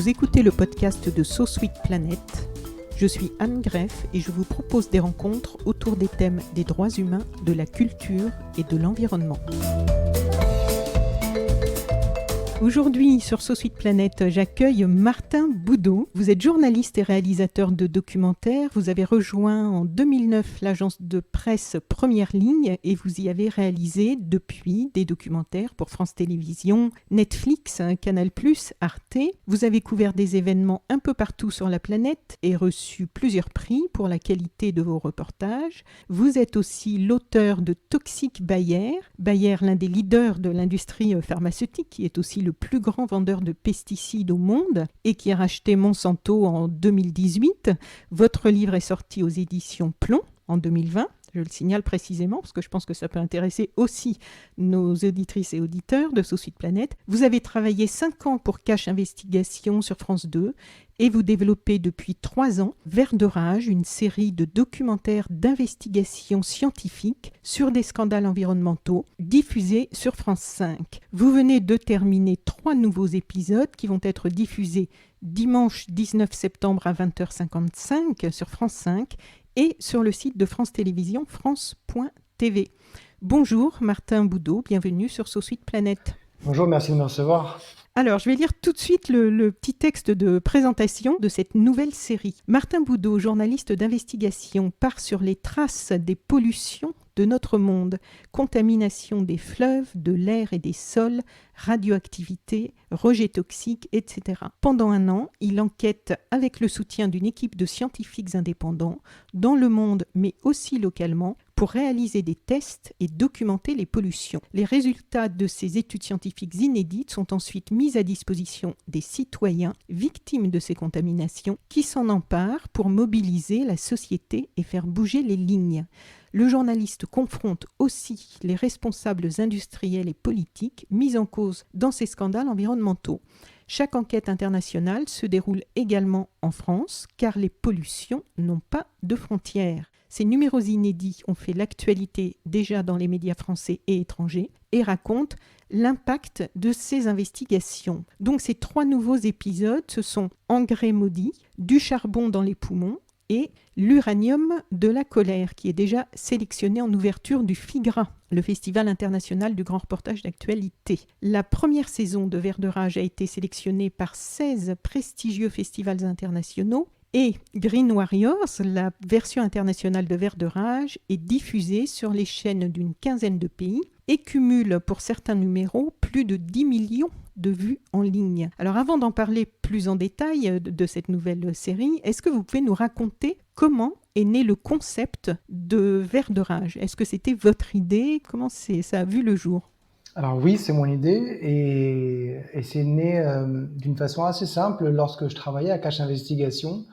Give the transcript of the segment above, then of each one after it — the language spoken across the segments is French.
Vous écoutez le podcast de So Sweet Planet. Je suis Anne Greff et je vous propose des rencontres autour des thèmes des droits humains, de la culture et de l'environnement. Aujourd'hui, sur So Sweet Planet, j'accueille Martin Boudot. Vous êtes journaliste et réalisateur de documentaires. Vous avez rejoint en 2009 l'agence de presse Première Ligne et vous y avez réalisé depuis des documentaires pour France Télévisions, Netflix, Canal+, Arte. Vous avez couvert des événements un peu partout sur la planète et reçu plusieurs prix pour la qualité de vos reportages. Vous êtes aussi l'auteur de Toxic Bayer. Bayer, l'un des leaders de l'industrie pharmaceutique, qui est aussi le plus grand vendeur de pesticides au monde et qui a racheté Monsanto en 2018. Votre livre est sorti aux éditions Plomb en 2020. Je le signale précisément parce que je pense que ça peut intéresser aussi nos auditrices et auditeurs de So Sweet Planet. Vous avez travaillé 5 ans pour Cache Investigation sur France 2 et vous développez depuis 3 ans Vert de rage, une série de documentaires d'investigation scientifique sur des scandales environnementaux diffusés sur France 5. Vous venez de terminer 3 nouveaux épisodes qui vont être diffusés dimanche 19 septembre à 20h55 sur France 5 et sur le site de France Télévisions, France.tv. Bonjour Martin Boudot, bienvenue sur So Sweet Planet. Bonjour, merci de me recevoir. Alors, je vais lire tout de suite le petit texte de présentation de cette nouvelle série. Martin Boudot, journaliste d'investigation, part sur les traces des pollutions de notre monde. Contamination des fleuves, de l'air et des sols, radioactivité, rejets toxiques, etc. Pendant 1 an, il enquête avec le soutien d'une équipe de scientifiques indépendants dans le monde, mais aussi localement, pour réaliser des tests et documenter les pollutions. Les résultats de ces études scientifiques inédites sont ensuite mis à disposition des citoyens victimes de ces contaminations qui s'en emparent pour mobiliser la société et faire bouger les lignes. Le journaliste confronte aussi les responsables industriels et politiques mis en cause dans ces scandales environnementaux. Chaque enquête internationale se déroule également en France, car les pollutions n'ont pas de frontières. Ces numéros inédits ont fait l'actualité déjà dans les médias français et étrangers et racontent l'impact de ces investigations. Donc ces 3 nouveaux épisodes, ce sont Engrais maudits, Du charbon dans les poumons et L'uranium de la colère, qui est déjà sélectionné en ouverture du FIGRA, le Festival international du grand reportage d'actualité. La première saison de Vert de rage a été sélectionnée par 16 prestigieux festivals internationaux et Green Warriors, la version internationale de Vert de rage, est diffusée sur les chaînes d'une 15aine de pays et cumule pour certains numéros plus de 10 millions de vues en ligne. Alors avant d'en parler plus en détail de cette nouvelle série, est-ce que vous pouvez nous raconter comment est né le concept de Vert de rage? Est-ce que c'était votre idée? Comment ça a vu le jour? Alors oui, c'est mon idée et c'est né d'une façon assez simple lorsque je travaillais à Cache Investigation,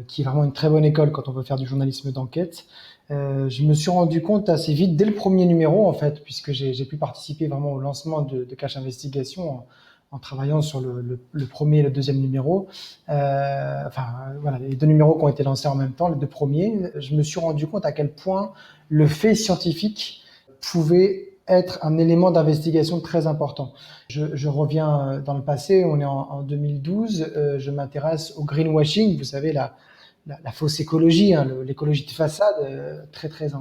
qui est vraiment une très bonne école quand on veut faire du journalisme d'enquête. Je me suis rendu compte assez vite, dès le premier numéro en fait, puisque j'ai pu participer vraiment au lancement de Cache Investigation en travaillant sur le premier et le deuxième numéro. Voilà, les 2 numéros qui ont été lancés en même temps, les 2 premiers, je me suis rendu compte à quel point le fait scientifique pouvait être un élément d'investigation très important. Je reviens dans le passé, on est en 2012, je m'intéresse au greenwashing, vous savez, la fausse écologie, hein, l'écologie de façade, très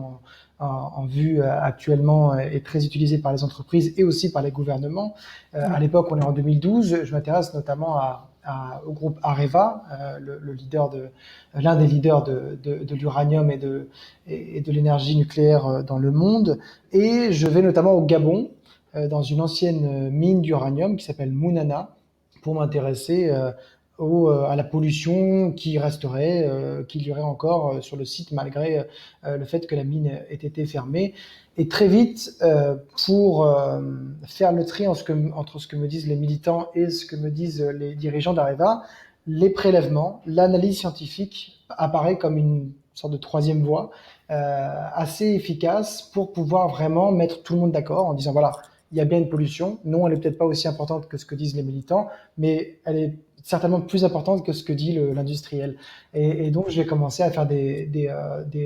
en vue actuellement et très utilisée par les entreprises et aussi par les gouvernements. À l'époque, on est en 2012, je m'intéresse notamment au groupe Areva, l'un des leaders de l'uranium et de l'énergie nucléaire dans le monde. Et je vais notamment au Gabon, dans une ancienne mine d'uranium qui s'appelle Mounana, pour m'intéresser à la pollution qui resterait, qu'il y aurait encore sur le site malgré le fait que la mine ait été fermée. Et très vite, pour faire le tri entre ce que me disent les militants et ce que me disent les dirigeants d'Areva, les prélèvements, l'analyse scientifique apparaît comme une sorte de 3e voie assez efficace pour pouvoir vraiment mettre tout le monde d'accord en disant voilà, il y a bien une pollution, non, elle est peut-être pas aussi importante que ce que disent les militants, mais elle est certainement plus importante que ce que dit l'industriel. Et donc, je vais commencer à faire des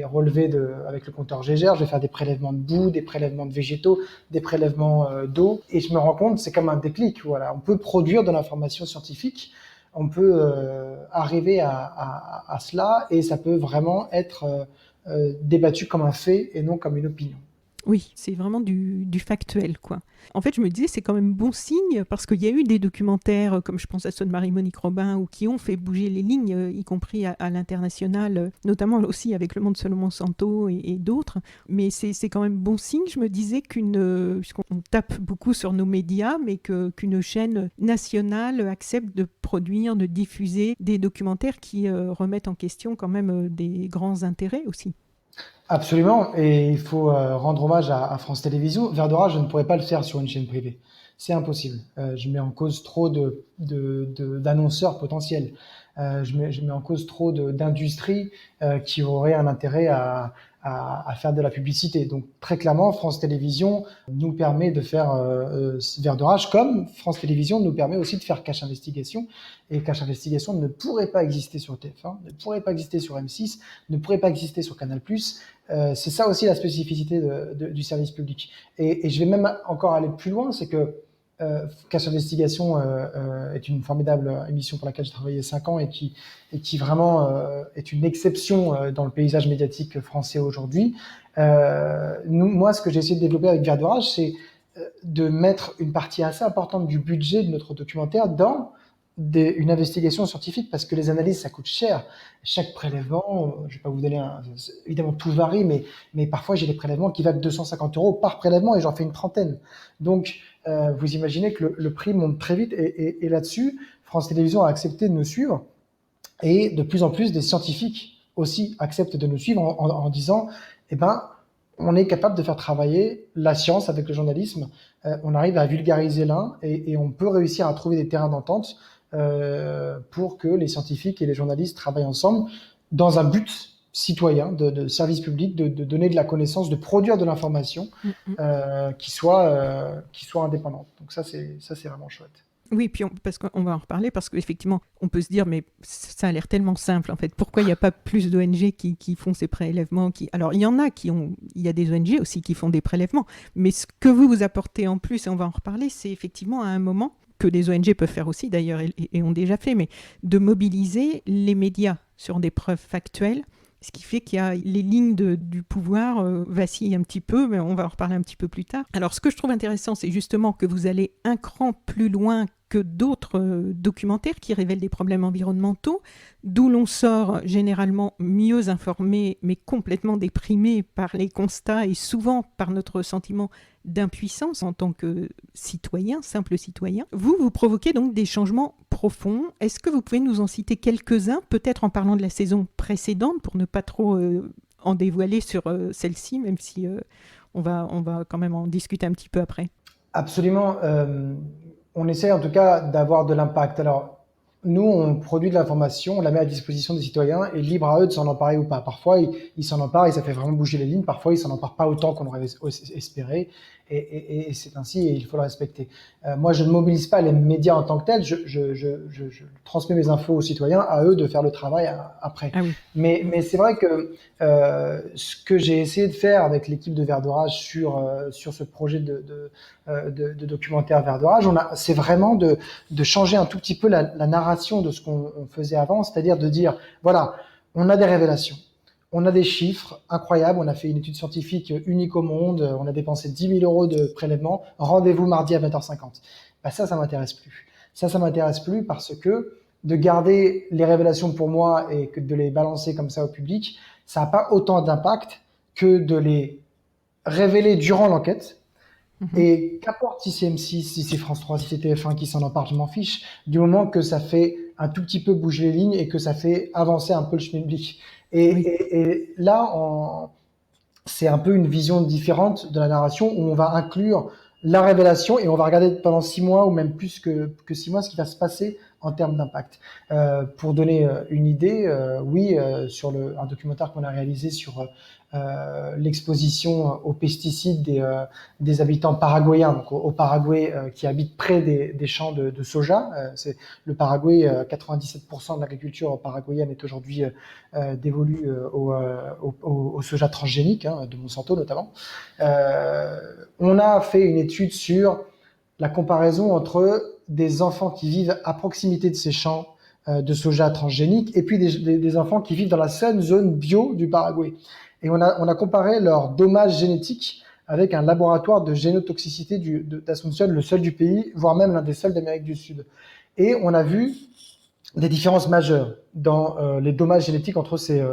relevés avec le compteur Geiger, je vais faire des prélèvements de boue, des prélèvements de végétaux, des prélèvements d'eau, et je me rends compte, c'est comme un déclic, voilà, on peut produire de l'information scientifique on peut arriver à cela et ça peut vraiment être débattu comme un fait et non comme une opinion. Oui, c'est vraiment du factuel, quoi. En fait, je me disais, c'est quand même bon signe, parce qu'il y a eu des documentaires, comme je pense à ceux de Marie-Monique Robin, ou qui ont fait bouger les lignes, y compris à l'international, notamment aussi avec Le Monde selon Monsanto et d'autres. Mais c'est quand même bon signe, je me disais, puisqu'on tape beaucoup sur nos médias, mais qu'une chaîne nationale accepte de produire, de diffuser des documentaires qui remettent en question quand même des grands intérêts aussi. Absolument, et il faut rendre hommage à France Télévisions. Vert d'Orage, je ne pourrais pas le faire sur une chaîne privée. C'est impossible. Je mets en cause trop d'annonceurs potentiels. Je mets en cause trop d'industries qui auraient un intérêt à faire de la publicité. Donc très clairement, France Télévisions nous permet de faire Vert d'Orage, comme France Télévisions nous permet aussi de faire Cache Investigation. Et Cache Investigation ne pourrait pas exister sur TF1, ne pourrait pas exister sur M6, ne pourrait pas exister sur Canal+. C'est ça aussi la spécificité du service public. Et je vais même encore aller plus loin, c'est que Cache Investigation est une formidable émission pour laquelle j'ai travaillé 5 ans et qui vraiment est une exception dans le paysage médiatique français aujourd'hui. Moi, ce que j'ai essayé de développer avec Vert d'Orage, c'est de mettre une partie assez importante du budget de notre documentaire dans une investigation scientifique, parce que les analyses, ça coûte cher. Chaque prélèvement, je ne vais pas vous donner évidemment tout varie, mais parfois j'ai des prélèvements qui valent 250 euros par prélèvement et j'en fais une trentaine. Donc, vous imaginez que le prix monte très vite et là-dessus, France Télévisions a accepté de nous suivre et de plus en plus des scientifiques aussi acceptent de nous suivre en disant, eh ben, on est capable de faire travailler la science avec le journalisme. On arrive à vulgariser l'un et on peut réussir à trouver des terrains d'entente pour que les scientifiques et les journalistes travaillent ensemble dans un but citoyen, de service public, de donner de la connaissance, de produire de l'information qui soit indépendante. Donc ça, c'est vraiment chouette. Oui, puis parce qu'on va en reparler, parce qu'effectivement, on peut se dire, mais ça a l'air tellement simple, en fait. Pourquoi il n'y a pas plus d'ONG qui font ces prélèvements Alors, il y en a il y a des ONG aussi qui font des prélèvements, mais ce que vous apportez en plus, et on va en reparler, c'est effectivement à un moment, que les ONG peuvent faire aussi d'ailleurs, et ont déjà fait, mais de mobiliser les médias sur des preuves factuelles, ce qui fait qu'il y a les lignes du pouvoir vacillent un petit peu, mais on va en reparler un petit peu plus tard. Alors, ce que je trouve intéressant, c'est justement que vous allez un cran plus loin que d'autres documentaires qui révèlent des problèmes environnementaux, d'où l'on sort généralement mieux informé, mais complètement déprimé par les constats et souvent par notre sentiment d'impuissance en tant que citoyen, simple citoyen. Vous provoquez donc des changements profonds. Est-ce que vous pouvez nous en citer quelques-uns, peut-être en parlant de la saison précédente, pour ne pas trop en dévoiler sur celle-ci, même si on va quand même en discuter un petit peu après. Absolument. On essaie en tout cas d'avoir de l'impact. Alors, nous, on produit de l'information, on la met à disposition des citoyens et libre à eux de s'en emparer ou pas. Parfois, ils s'en emparent et ça fait vraiment bouger les lignes. Parfois, ils s'en emparent pas autant qu'on aurait espéré et c'est ainsi et il faut le respecter. Moi, je ne mobilise pas les médias en tant que tels. Je transmets mes infos aux citoyens, à eux de faire le travail après. Ah oui. Mais c'est vrai que ce que j'ai essayé de faire avec l'équipe de Vert d'Orage sur ce projet de documentaire Vert d'Orage, c'est vraiment de changer un tout petit peu la narration de ce qu'on faisait avant, c'est-à-dire de dire, voilà, on a des révélations, on a des chiffres incroyables, on a fait une étude scientifique unique au monde, on a dépensé 10 000 euros de prélèvement, rendez-vous mardi à 20h50. Ben ça m'intéresse plus. Ça m'intéresse plus parce que de garder les révélations pour moi et que de les balancer comme ça au public, ça n'a pas autant d'impact que de les révéler durant l'enquête. Et qu'importe si c'est M6, si c'est France 3, si c'est TF1 qui s'en empare, je m'en fiche, du moment que ça fait un tout petit peu bouger les lignes et que ça fait avancer un peu le schmilblick. Et là, c'est un peu une vision différente de la narration où on va inclure la révélation et on va regarder pendant 6 mois ou même plus que 6 mois ce qui va se passer en termes d'impact. Pour donner une idée, sur un documentaire qu'on a réalisé sur l'exposition aux pesticides des habitants paraguayens, donc au Paraguay, qui habitent près des champs de soja. C'est le Paraguay, 97% de l'agriculture paraguayenne est aujourd'hui dévolue au soja transgénique, de Monsanto notamment. On a fait une étude sur la comparaison entre des enfants qui vivent à proximité de ces champs de soja transgénique, et puis des enfants qui vivent dans la seule zone bio du Paraguay. Et on a comparé leurs dommages génétiques avec un laboratoire de génotoxicité d'Asunción, le seul du pays, voire même l'un des seuls d'Amérique du Sud. Et on a vu des différences majeures dans les dommages génétiques entre ces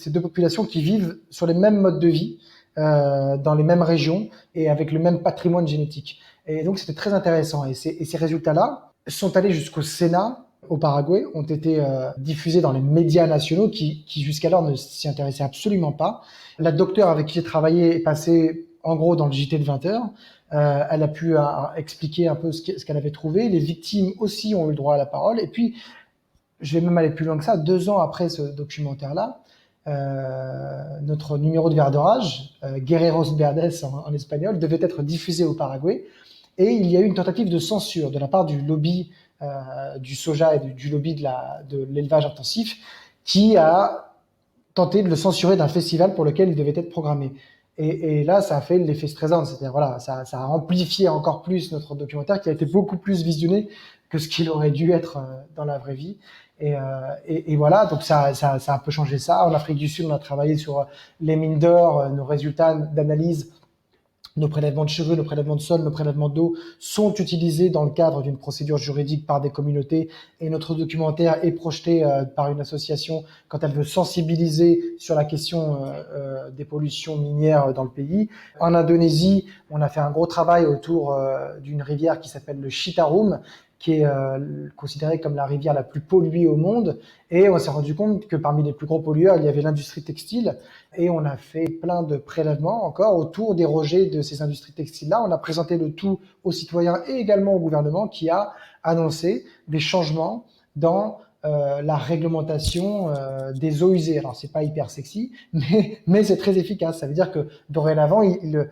deux populations qui vivent sur les mêmes modes de vie, dans les mêmes régions et avec le même patrimoine génétique. Et donc c'était très intéressant. Et ces résultats-là sont allés jusqu'au Sénat au Paraguay, ont été diffusés dans les médias nationaux qui jusqu'alors ne s'y intéressaient absolument pas. La docteure avec qui j'ai travaillé est passée en gros dans le JT de 20 heures. Elle a pu expliquer un peu ce qu'elle avait trouvé. Les victimes aussi ont eu le droit à la parole. Et puis, je vais même aller plus loin que ça. 2 ans après ce documentaire-là, notre numéro de Verre de Rage, Guerreros Verdes en espagnol, devait être diffusé au Paraguay. Et il y a eu une tentative de censure de la part du lobby du soja et du lobby de l'élevage intensif qui a tenté de le censurer d'un festival pour lequel il devait être programmé. Et là, ça a fait l'effet Streisand, c'est-à-dire voilà, ça a amplifié encore plus notre documentaire qui a été beaucoup plus visionné que ce qu'il aurait dû être dans la vraie vie. Et voilà, donc ça a un peu changé ça. En Afrique du Sud, on a travaillé sur les mines d'or, nos résultats d'analyse. Nos prélèvements de cheveux, nos prélèvements de sol, nos prélèvements d'eau sont utilisés dans le cadre d'une procédure juridique par des communautés et notre documentaire est projeté par une association quand elle veut sensibiliser sur la question des pollutions minières dans le pays. En Indonésie, on a fait un gros travail autour d'une rivière qui s'appelle le Citarum, qui est considérée comme la rivière la plus polluée au monde. Et on s'est rendu compte que parmi les plus gros pollueurs, il y avait l'industrie textile. Et on a fait plein de prélèvements encore autour des rejets de ces industries textiles-là. On a présenté le tout aux citoyens et également au gouvernement qui a annoncé des changements dans la réglementation des eaux usées. Alors, c'est pas hyper sexy, mais c'est très efficace. Ça veut dire que dorénavant, ils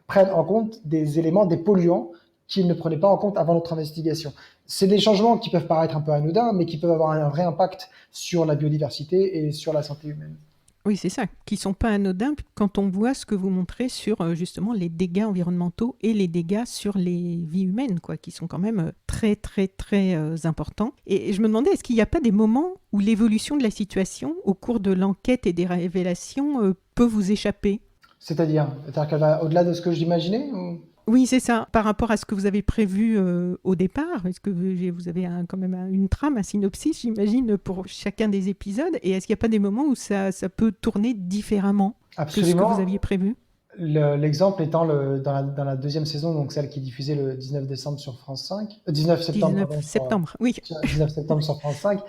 prennent en compte des éléments, des polluants qu'ils ne prenaient pas en compte avant notre investigation. C'est des changements qui peuvent paraître un peu anodins, mais qui peuvent avoir un vrai impact sur la biodiversité et sur la santé humaine. Oui, c'est ça, qui sont pas anodins quand on voit ce que vous montrez sur justement les dégâts environnementaux et les dégâts sur les vies humaines, quoi, qui sont quand même très, très, très importants. Et je me demandais, est-ce qu'il n'y a pas des moments où l'évolution de la situation au cours de l'enquête et des révélations peut vous échapper? C'est-à-dire qu'elle va au-delà de ce que j'imaginais ou... Oui, c'est ça. Par rapport à ce que vous avez prévu au départ, est-ce que vous avez quand même une trame, un synopsis, j'imagine, pour chacun des épisodes? Et est-ce qu'il n'y a pas des moments où ça peut tourner différemment que ce que vous aviez prévu? L'exemple étant dans la deuxième saison, donc celle qui est diffusée le 19 décembre sur France 5, 19 septembre, 19 pardon, septembre, oui. 19 septembre sur France 5,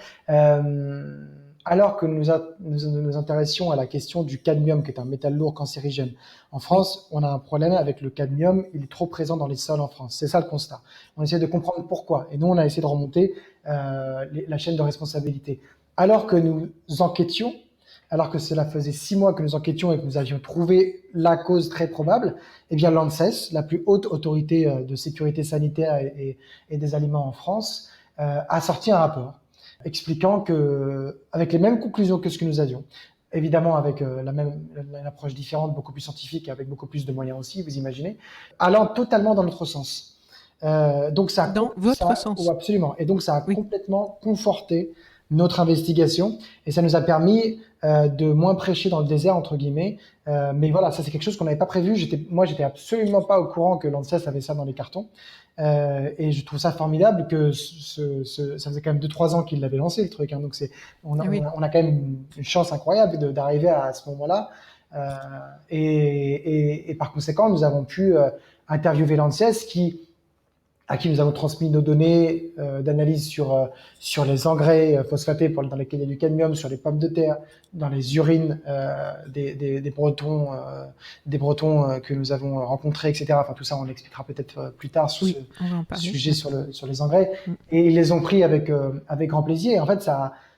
alors que nous intéressions à la question du cadmium, qui est un métal lourd cancérigène. En France, on a un problème avec le cadmium, il est trop présent dans les sols en France. C'est ça le constat. On essaie de comprendre pourquoi. Et nous, on a essayé de remonter la chaîne de responsabilité. Alors que nous enquêtions, alors que cela faisait 6 mois que nous enquêtions et que nous avions trouvé la cause très probable, eh bien l'ANSES, la plus haute autorité de sécurité sanitaire et des aliments en France, a sorti un rapport expliquant que, avec les mêmes conclusions que ce que nous avions, évidemment avec une approche différente, beaucoup plus scientifique, avec beaucoup plus de moyens aussi, vous imaginez, allant totalement dans notre sens. Donc dans votre sens. Oh, absolument. Et donc ça a complètement conforté notre investigation et ça nous a permis de moins prêcher dans le désert entre guillemets. Mais voilà, ça c'est quelque chose qu'on n'avait pas prévu. Moi, j'étais absolument pas au courant que l'ANSES avait ça dans les cartons. Et je trouve ça formidable que ça faisait quand même 2-3 ans qu'il l'avait lancé le truc. Hein, donc on a quand même une chance incroyable d'arriver à ce moment-là. Et par conséquent, nous avons pu interviewer l'ANSES à qui nous avons transmis nos données d'analyse sur les engrais phosphatés dans lesquels il y a du cadmium, sur les pommes de terre, dans les urines des Bretons que nous avons rencontrés, etc. Enfin, tout ça, on l'expliquera peut-être plus tard sur ce sujet sur les engrais. Et ils les ont pris avec grand plaisir. Et en fait,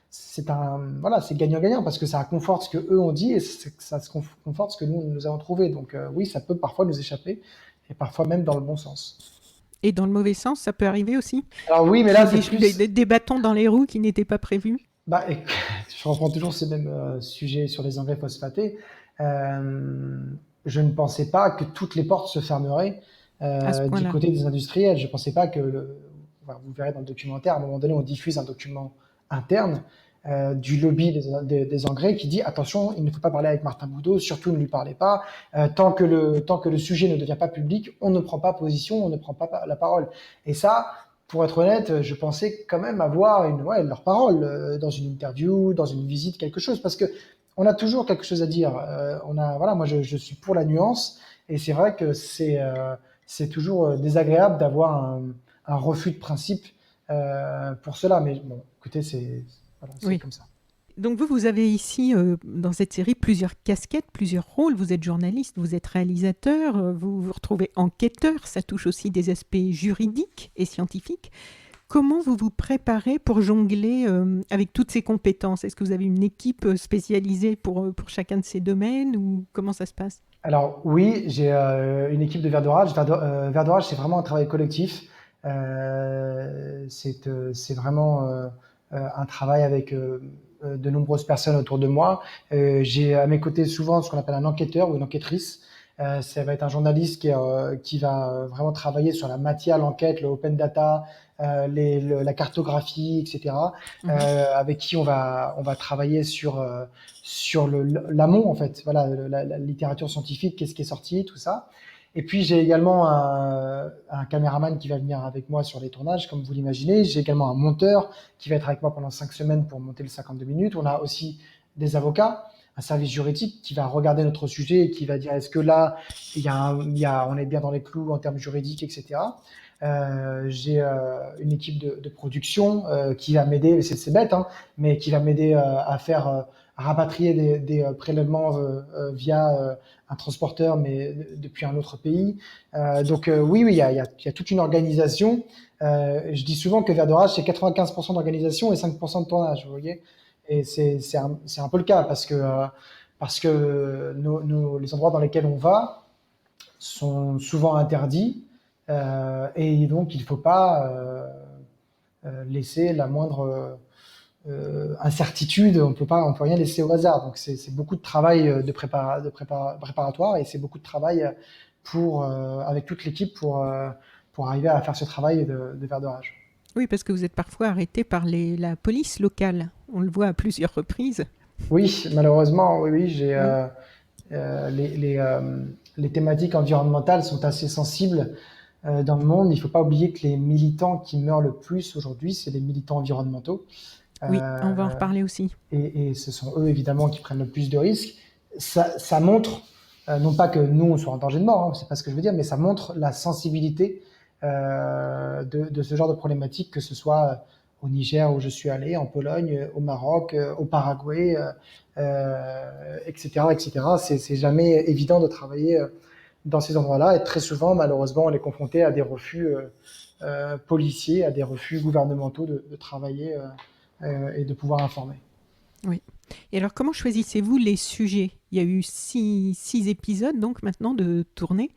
c'est gagnant-gagnant parce que ça conforte ce que eux ont dit et ça conforte ce que nous avons trouvé. Donc oui, ça peut parfois nous échapper et parfois même dans le bon sens. Et dans le mauvais sens, ça peut arriver aussi? Alors oui, mais là, c'est plus... Des bâtons dans les roues qui n'étaient pas prévus? Je reprends toujours ce même sujet sur les engrais phosphatés. Je ne pensais pas que toutes les portes se fermeraient du côté des industriels. Je ne pensais pas que... vous verrez dans le documentaire, à un moment donné, on diffuse un document interne du lobby des engrais qui dit attention, il ne faut pas parler avec Martin Boudot, surtout ne lui parlez pas. Tant que le sujet ne devient pas public, on ne prend pas position, on ne prend pas la parole. Et ça, pour être honnête, je pensais quand même avoir leur parole dans une interview, dans une visite, quelque chose, parce que on a toujours quelque chose à dire. Voilà, moi je suis pour la nuance, et c'est vrai que c'est toujours désagréable d'avoir un refus de principe pour cela. Mais bon, écoutez, voilà, c'est Oui. comme ça. Donc vous avez ici, dans cette série, plusieurs casquettes, plusieurs rôles. Vous êtes journaliste, vous êtes réalisateur, vous vous retrouvez enquêteur, ça touche aussi des aspects juridiques et scientifiques. Comment vous vous préparez pour jongler avec toutes ces compétences? Est-ce que vous avez une équipe spécialisée pour chacun de ces domaines ou comment ça se passe? Alors oui, j'ai une équipe de Vert d'Orage. Vert d'Orage, c'est vraiment un travail collectif. C'est vraiment un travail avec de nombreuses personnes autour de moi. J'ai à mes côtés souvent ce qu'on appelle un enquêteur ou une enquêtrice. Ça va être un journaliste qui va vraiment travailler sur la matière, l'enquête, le open data, la cartographie, etc. Mhm. Avec qui on va travailler sur l'amont en fait. Voilà, la littérature scientifique, qu'est-ce qui est sorti, tout ça. Et puis j'ai également un caméraman qui va venir avec moi sur les tournages, comme vous l'imaginez. J'ai également un monteur qui va être avec moi pendant 5 semaines pour monter le 52 minutes. On a aussi des avocats, un service juridique qui va regarder notre sujet et qui va dire est-ce que là, on est bien dans les clous en termes juridiques, etc. J'ai une équipe de production qui va m'aider, c'est bête, hein, mais qui va m'aider à rapatrier des prélèvements via un transporteur, mais depuis un autre pays. Donc oui, il y a toute une organisation. Je dis souvent que Vert d'Orage, c'est 95% d'organisation et 5% de tournage, vous voyez. Et c'est un peu le cas parce que les endroits dans lesquels on va sont souvent interdits et donc il ne faut pas laisser la moindre incertitude, on peut rien laisser au hasard. Donc c'est beaucoup de travail préparatoire et c'est beaucoup de travail avec toute l'équipe pour arriver à faire ce travail de Vert d'Orage. Oui, parce que vous êtes parfois arrêté par la police locale. On le voit à plusieurs reprises. Oui, malheureusement, oui, oui, Oui. les thématiques environnementales sont assez sensibles dans le monde. Il ne faut pas oublier que les militants qui meurent le plus aujourd'hui, c'est les militants environnementaux. Oui, on va en Euh, reparler aussi. et ce sont eux évidemment qui prennent le plus de risques. Ça montre, non pas que nous on soit en danger de mort, hein, c'est pas ce que je veux dire, mais ça montre la sensibilité de ce genre de problématique, que ce soit au Niger où je suis allé, en Pologne, au Maroc, au Paraguay, etc., etc. C'est jamais évident de travailler dans ces endroits-là, et très souvent, malheureusement, on est confronté à des refus policiers, à des refus gouvernementaux de travailler et de pouvoir informer. Oui. Et alors, comment choisissez-vous les sujets? Il y a eu six épisodes, donc maintenant, de tournée.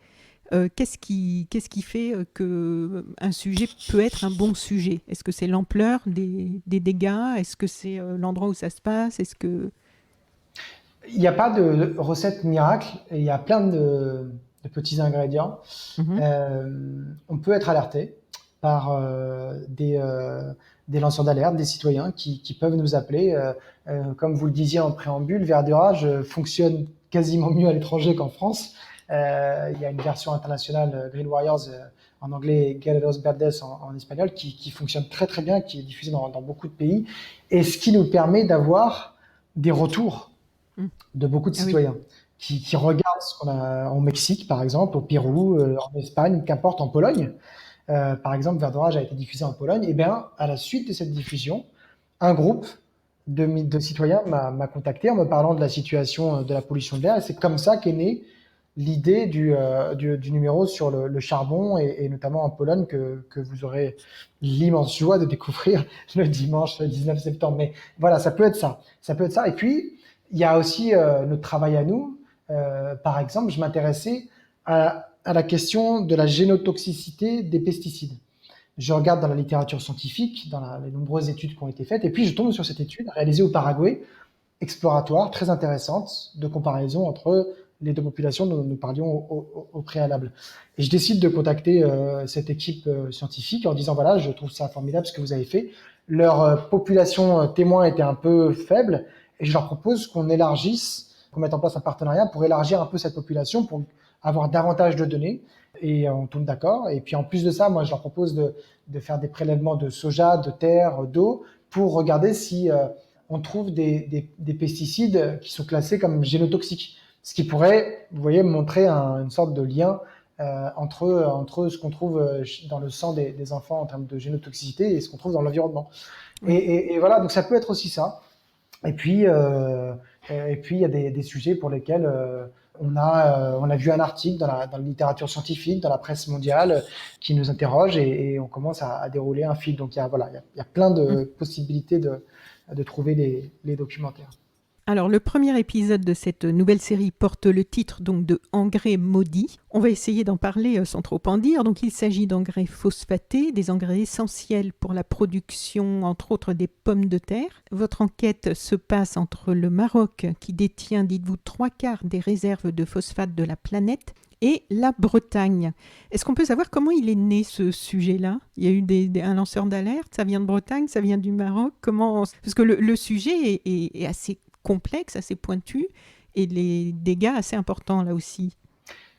Qu'est-ce qui fait qu'un sujet peut être un bon sujet? Est-ce que c'est l'ampleur des dégâts? Est-ce que c'est l'endroit où ça se passe? Est-ce que... Il n'y a pas de recette miracle, et il y a plein de petits ingrédients. Mhm. On peut être alerté par des lanceurs d'alerte, des citoyens qui peuvent nous appeler. Comme vous le disiez en préambule, Vert d'Orage fonctionne quasiment mieux à l'étranger qu'en France. Il y a une version internationale, Green Warriors en anglais et Guerreros Verdes en espagnol, qui fonctionne très très bien, qui est diffusée dans beaucoup de pays, et ce qui nous permet d'avoir des retours Mm. de beaucoup de Ah oui. citoyens qui regardent ce qu'on a en Mexique, par exemple, au Pérou, en Espagne, qu'importe, en Pologne. Par exemple, Vert d'Orage a été diffusé en Pologne. Et bien, à la suite de cette diffusion, un groupe de citoyens m'a contacté en me parlant de la situation de la pollution de l'air. Et c'est comme ça qu'est née l'idée du numéro sur le charbon, et notamment en Pologne, que vous aurez l'immense joie de découvrir le dimanche 19 septembre. Mais voilà, ça peut être ça. Ça peut être ça. Et puis, il y a aussi notre travail à nous. Par exemple, je m'intéressais à la question de la génotoxicité des pesticides. Je regarde dans la littérature scientifique, dans les nombreuses études qui ont été faites, et puis je tombe sur cette étude réalisée au Paraguay, exploratoire, très intéressante, de comparaison entre les deux populations dont nous parlions au préalable. Et je décide de contacter cette équipe scientifique en disant, voilà, je trouve ça formidable ce que vous avez fait. Leur population témoin était un peu faible, et je leur propose qu'on élargisse, qu'on mette en place un partenariat pour élargir un peu cette population, pour avoir davantage de données. Et on tombe d'accord. Et puis en plus de ça, moi, je leur propose de faire des prélèvements de soja, de terre, d'eau, pour regarder si on trouve des pesticides qui sont classés comme génotoxiques. Ce qui pourrait, vous voyez, montrer une sorte de lien entre ce qu'on trouve dans le sang des enfants en termes de génotoxicité et ce qu'on trouve dans l'environnement. Oui. Et voilà, donc ça peut être aussi ça. Et puis, il y a des sujets pour lesquels on a vu un article dans la littérature scientifique, dans la presse mondiale, qui nous interroge et on commence à dérouler un fil. Donc, il y a plein de possibilités de trouver les documentaires. Alors, le premier épisode de cette nouvelle série porte le titre donc de Engrais maudits. On va essayer d'en parler sans trop en dire. Donc, il s'agit d'engrais phosphatés, des engrais essentiels pour la production, entre autres, des pommes de terre. Votre enquête se passe entre le Maroc, qui détient, dites-vous, 3/4 des réserves de phosphate de la planète, et la Bretagne. Est-ce qu'on peut savoir comment il est né ce sujet-là ? Il y a eu un lanceur d'alerte, ça vient de Bretagne, ça vient du Maroc. Parce que le sujet est assez complexe, assez pointu, et les dégâts assez importants là aussi.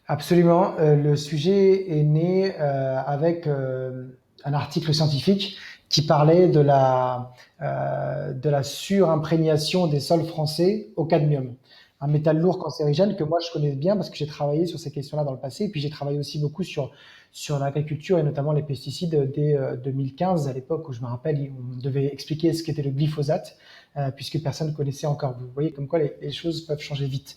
Absolument. Le sujet est né avec un article scientifique qui parlait de la surimprégnation des sols français au cadmium, un métal lourd cancérigène que moi je connais bien parce que j'ai travaillé sur ces questions-là dans le passé, et puis j'ai travaillé aussi beaucoup sur l'agriculture et notamment les pesticides dès 2015, à l'époque où je me rappelle, on devait expliquer ce qu'était le glyphosate, puisque personne ne connaissait encore. Vous voyez comme quoi les choses peuvent changer vite.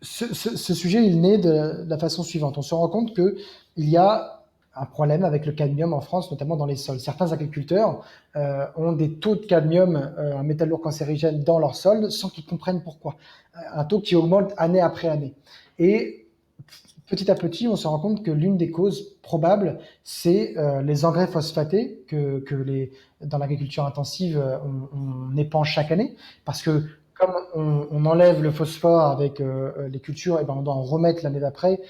Ce sujet, il naît de la façon suivante. On se rend compte qu'il y a un problème avec le cadmium en France, notamment dans les sols. Certains agriculteurs ont des taux de cadmium, un métal lourd cancérigène, dans leurs sols sans qu'ils comprennent pourquoi. Un taux qui augmente année après année. Et petit à petit, on se rend compte que l'une des causes probables, c'est les engrais phosphatés dans l'agriculture intensive, on épanche chaque année, parce que comme on enlève le phosphore avec les cultures, et ben on doit en remettre l'année d'après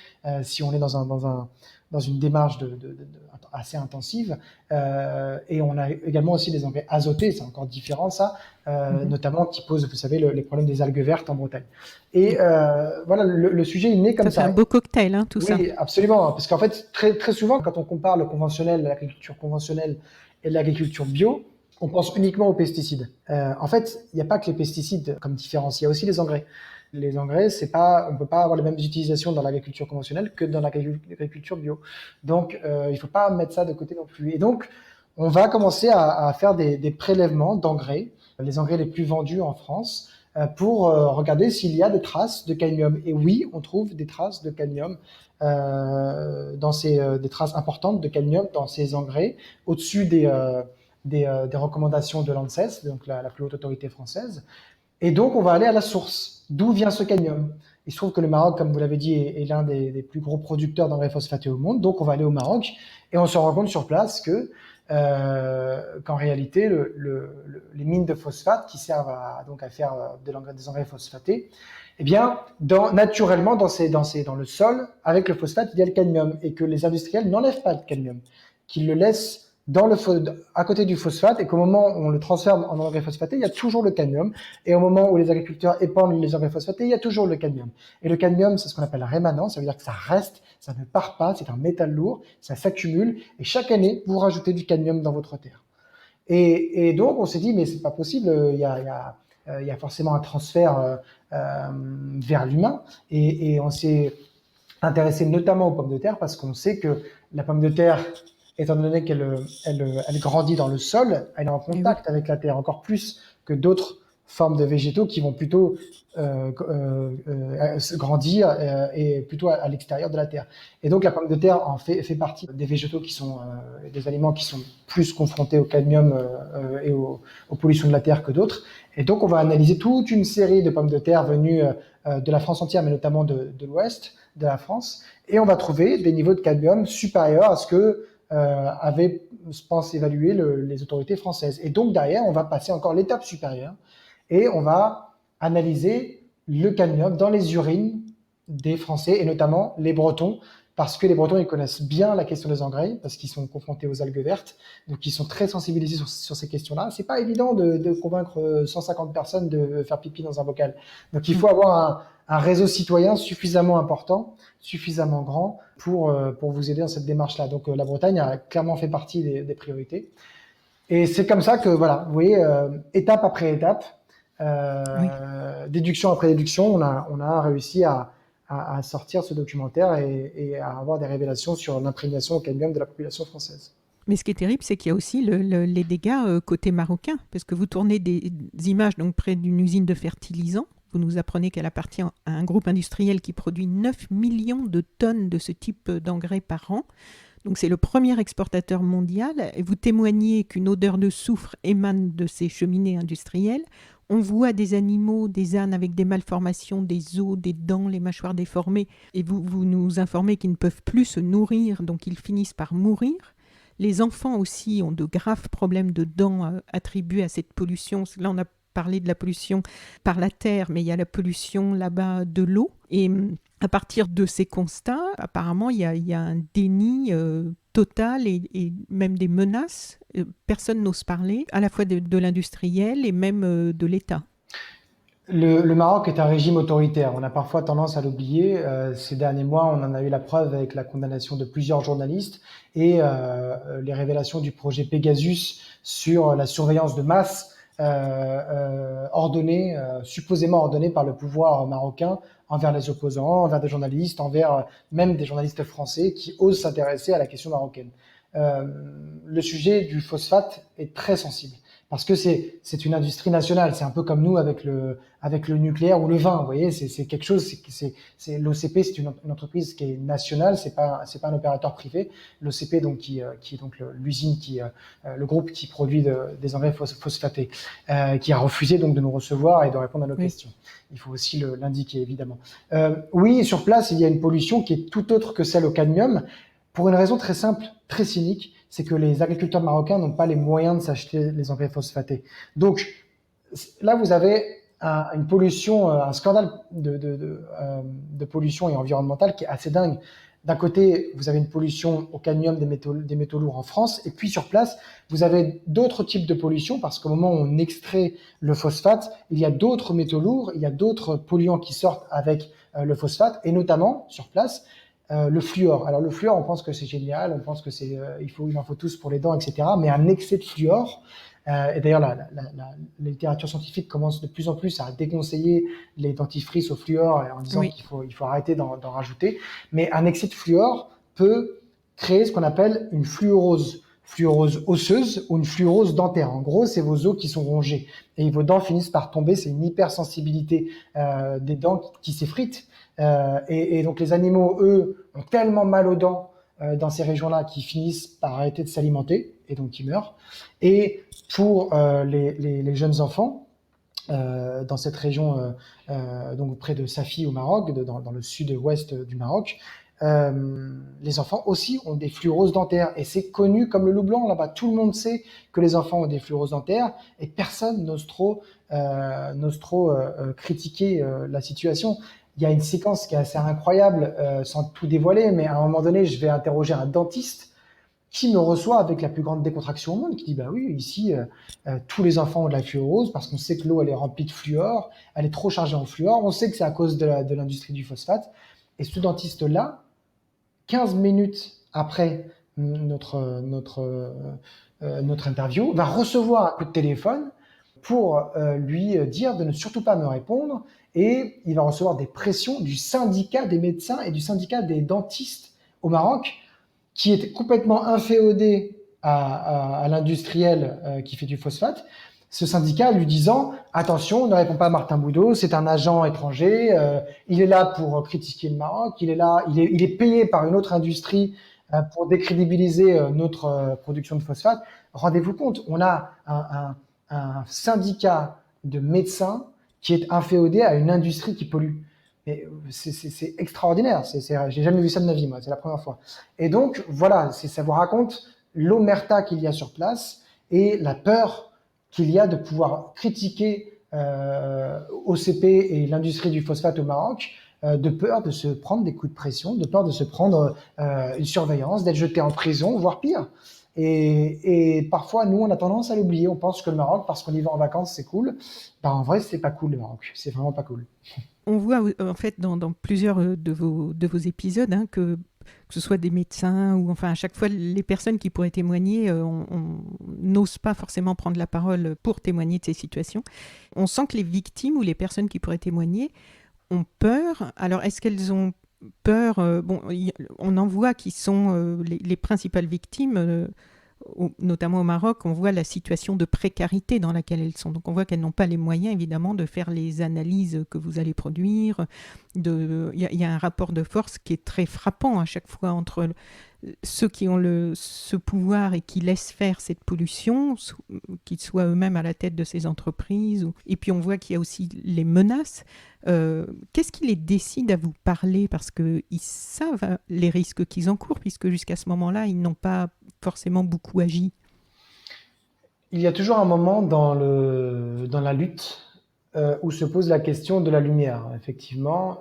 si on est dans une démarche assez intensive. Et on a également aussi des engrais azotés, c'est encore différent ça, notamment qui posent, vous savez, les problèmes des algues vertes en Bretagne. Et voilà, le sujet est né comme ça. Ça fait un beau cocktail, hein, tout ça. Oui, absolument. Parce qu'en fait, très, très souvent, quand on compare le conventionnel, l'agriculture conventionnelle et l'agriculture bio, on pense uniquement aux pesticides. En fait, il n'y a pas que les pesticides comme différence, il y a aussi les engrais. Les engrais, on ne peut pas avoir les mêmes utilisations dans l'agriculture conventionnelle que dans l'agriculture bio. Donc, il ne faut pas mettre ça de côté non plus. Et donc, on va commencer à faire des prélèvements d'engrais, les engrais les plus vendus en France, pour regarder s'il y a des traces de cadmium. Et oui, on trouve des traces de cadmium, des traces importantes de cadmium dans ces engrais, au-dessus des recommandations de l'ANSES, donc la plus haute autorité française. Et donc, on va aller à la source. D'où vient ce cadmium? Il se trouve que le Maroc, comme vous l'avez dit, est l'un des plus gros producteurs d'engrais phosphatés au monde. Donc, on va aller au Maroc et on se rend compte sur place qu'en réalité, les mines de phosphate qui servent à faire des engrais phosphatés, eh bien, naturellement, dans le sol, avec le phosphate, il y a le cadmium, et que les industriels n'enlèvent pas le cadmium, qu'ils le laissent à côté du phosphate, et qu'au moment où on le transforme en engrais phosphaté, il y a toujours le cadmium. Et au moment où les agriculteurs épandent les engrais phosphatés, il y a toujours le cadmium. Et le cadmium, c'est ce qu'on appelle rémanent, ça veut dire que ça reste, ça ne part pas, c'est un métal lourd, ça s'accumule, et chaque année, vous rajoutez du cadmium dans votre terre. Et donc, on s'est dit, mais c'est pas possible, il y a forcément un transfert vers l'humain, et on s'est intéressé notamment aux pommes de terre, parce qu'on sait que la pomme de terre, étant donné qu'elle grandit dans le sol, elle est en contact avec la terre, encore plus que d'autres formes de végétaux qui vont plutôt grandir et plutôt à l'extérieur de la terre. Et donc la pomme de terre fait partie des végétaux qui sont des aliments qui sont plus confrontés au cadmium et aux pollutions de la terre que d'autres. Et donc on va analyser toute une série de pommes de terre venues de la France entière, mais notamment de l'ouest de la France, et on va trouver des niveaux de cadmium supérieurs à ce que avaient, je pense, évalué les autorités françaises. Et donc derrière, on va passer encore l'étape supérieure et on va analyser le cadmium dans les urines des Français et notamment les Bretons, parce que les Bretons, ils connaissent bien la question des engrais, parce qu'ils sont confrontés aux algues vertes, donc ils sont très sensibilisés sur ces questions-là. C'est pas évident de convaincre 150 personnes de faire pipi dans un bocal. Donc il faut avoir un réseau citoyen suffisamment important, suffisamment grand pour vous aider dans cette démarche-là. Donc la Bretagne a clairement fait partie des priorités. Et c'est comme ça que, voilà, vous voyez, étape après étape, Oui. déduction après déduction, on a réussi à sortir ce documentaire et à avoir des révélations sur l'imprégnation au cadmium de la population française. Mais ce qui est terrible, c'est qu'il y a aussi les dégâts côté marocain, parce que vous tournez des images donc près d'une usine de fertilisants. Vous nous apprenez qu'elle appartient à un groupe industriel qui produit 9 millions de tonnes de ce type d'engrais par an. Donc c'est le premier exportateur mondial. Et vous témoignez qu'une odeur de soufre émane de ces cheminées industrielles. On voit des animaux, des ânes avec des malformations, des os, des dents, les mâchoires déformées. Et vous nous informez qu'ils ne peuvent plus se nourrir, donc ils finissent par mourir. Les enfants aussi ont de graves problèmes de dents attribués à cette pollution. Là, on a parlé de la pollution par la terre, mais il y a la pollution là-bas de l'eau. Et à partir de ces constats, apparemment, il y a un déni total et même des menaces. Personne n'ose parler, à la fois de l'industriel et même de l'État. Le Maroc est un régime autoritaire. On a parfois tendance à l'oublier. Ces derniers mois, on en a eu la preuve avec la condamnation de plusieurs journalistes et les révélations du projet Pegasus sur la surveillance de masse ordonnée, supposément ordonnée par le pouvoir marocain envers les opposants, envers des journalistes, envers même des journalistes français qui osent s'intéresser à la question marocaine. Le sujet du phosphate est très sensible parce que c'est une industrie nationale. C'est un peu comme nous avec le nucléaire ou le vin. Vous voyez, c'est quelque chose. C'est l'OCP, c'est une entreprise qui est nationale. C'est pas un opérateur privé. L'OCP donc qui est donc l'usine le groupe qui produit des engrais phosphatés, qui a refusé donc de nous recevoir et de répondre à nos questions. Il faut aussi l'indiquer évidemment. Oui, sur place il y a une pollution qui est tout autre que celle au cadmium. Pour une raison très simple, très cynique, c'est que les agriculteurs marocains n'ont pas les moyens de s'acheter les engrais phosphatés. Donc là, vous avez une pollution, un scandale de pollution et environnementale qui est assez dingue. D'un côté, vous avez une pollution au cadmium des métaux lourds en France, et puis sur place, vous avez d'autres types de pollution, parce qu'au moment où on extrait le phosphate, il y a d'autres métaux lourds, il y a d'autres polluants qui sortent avec le phosphate, et notamment, sur place, le fluor. Alors le fluor, on pense que c'est génial, on pense que il en faut tous pour les dents, etc. Mais un excès de fluor, et d'ailleurs la littérature scientifique commence de plus en plus à déconseiller les dentifrices au fluor en disant qu'il faut arrêter d'en rajouter. Mais un excès de fluor peut créer ce qu'on appelle une fluorose osseuse ou une fluorose dentaire. En gros, c'est vos os qui sont rongés et vos dents finissent par tomber. C'est une hypersensibilité des dents qui s'effritent. Et donc les animaux, eux, ont tellement mal aux dents dans ces régions-là qu'ils finissent par arrêter de s'alimenter et donc ils meurent. Et pour les jeunes enfants, dans cette région, donc près de Safi au Maroc, dans le sud-ouest du Maroc, les enfants aussi ont des fluoroses dentaires et c'est connu comme le loup blanc là-bas. Tout le monde sait que les enfants ont des fluoroses dentaires et personne n'ose trop critiquer la situation. Il y a une séquence qui est assez incroyable, sans tout dévoiler, mais à un moment donné, je vais interroger un dentiste qui me reçoit avec la plus grande décontraction au monde, qui dit bah oui, ici tous les enfants ont de la fluorose parce qu'on sait que l'eau elle est remplie de fluor, elle est trop chargée en fluor, on sait que c'est à cause de l'industrie du phosphate. Et ce dentiste-là, 15 minutes après notre interview, va recevoir un coup de téléphone pour lui dire de ne surtout pas me répondre et il va recevoir des pressions du syndicat des médecins et du syndicat des dentistes au Maroc qui est complètement inféodé à l'industriel qui fait du phosphate. Ce syndicat lui disant attention, ne réponds pas à Martin Boudot, c'est un agent étranger, il est là pour critiquer le Maroc, il est payé par une autre industrie pour décrédibiliser notre production de phosphate. Rendez-vous compte, on a un syndicat de médecins qui est inféodé à une industrie qui pollue. Mais c'est extraordinaire. J'ai jamais vu ça de ma vie, moi. C'est la première fois. Et donc, voilà, ça vous raconte l'omerta qu'il y a sur place et la peur qu'il y a de pouvoir critiquer OCP et l'industrie du phosphate au Maroc, de peur de se prendre des coups de pression, de peur de se prendre une surveillance, d'être jeté en prison, voire pire. Et parfois, nous, on a tendance à l'oublier. On pense que le Maroc, parce qu'on y va en vacances, c'est cool. Ben, en vrai, c'est pas cool, le Maroc. C'est vraiment pas cool. On voit en fait dans plusieurs de vos épisodes que ce soit des médecins ou enfin à chaque fois les personnes qui pourraient témoigner, on n'ose pas forcément prendre la parole pour témoigner de ces situations. On sent que les victimes ou les personnes qui pourraient témoigner ont peur. Alors est-ce qu'elles ont peur bon, on en voit qui sont les principales victimes. Notamment au Maroc, on voit la situation de précarité dans laquelle elles sont. Donc on voit qu'elles n'ont pas les moyens, évidemment, de faire les analyses que vous allez produire. Il y a un rapport de force qui est très frappant à chaque fois entre ceux qui ont ce pouvoir et qui laissent faire cette pollution, qu'ils soient eux-mêmes à la tête de ces entreprises. Et puis on voit qu'il y a aussi les menaces. Qu'est-ce qui les décide à vous parler? Parce qu'ils savent les risques qu'ils encourent, puisque jusqu'à ce moment-là, ils n'ont pas forcément beaucoup agi. Il y a toujours un moment dans la lutte où se pose la question de la lumière. Effectivement,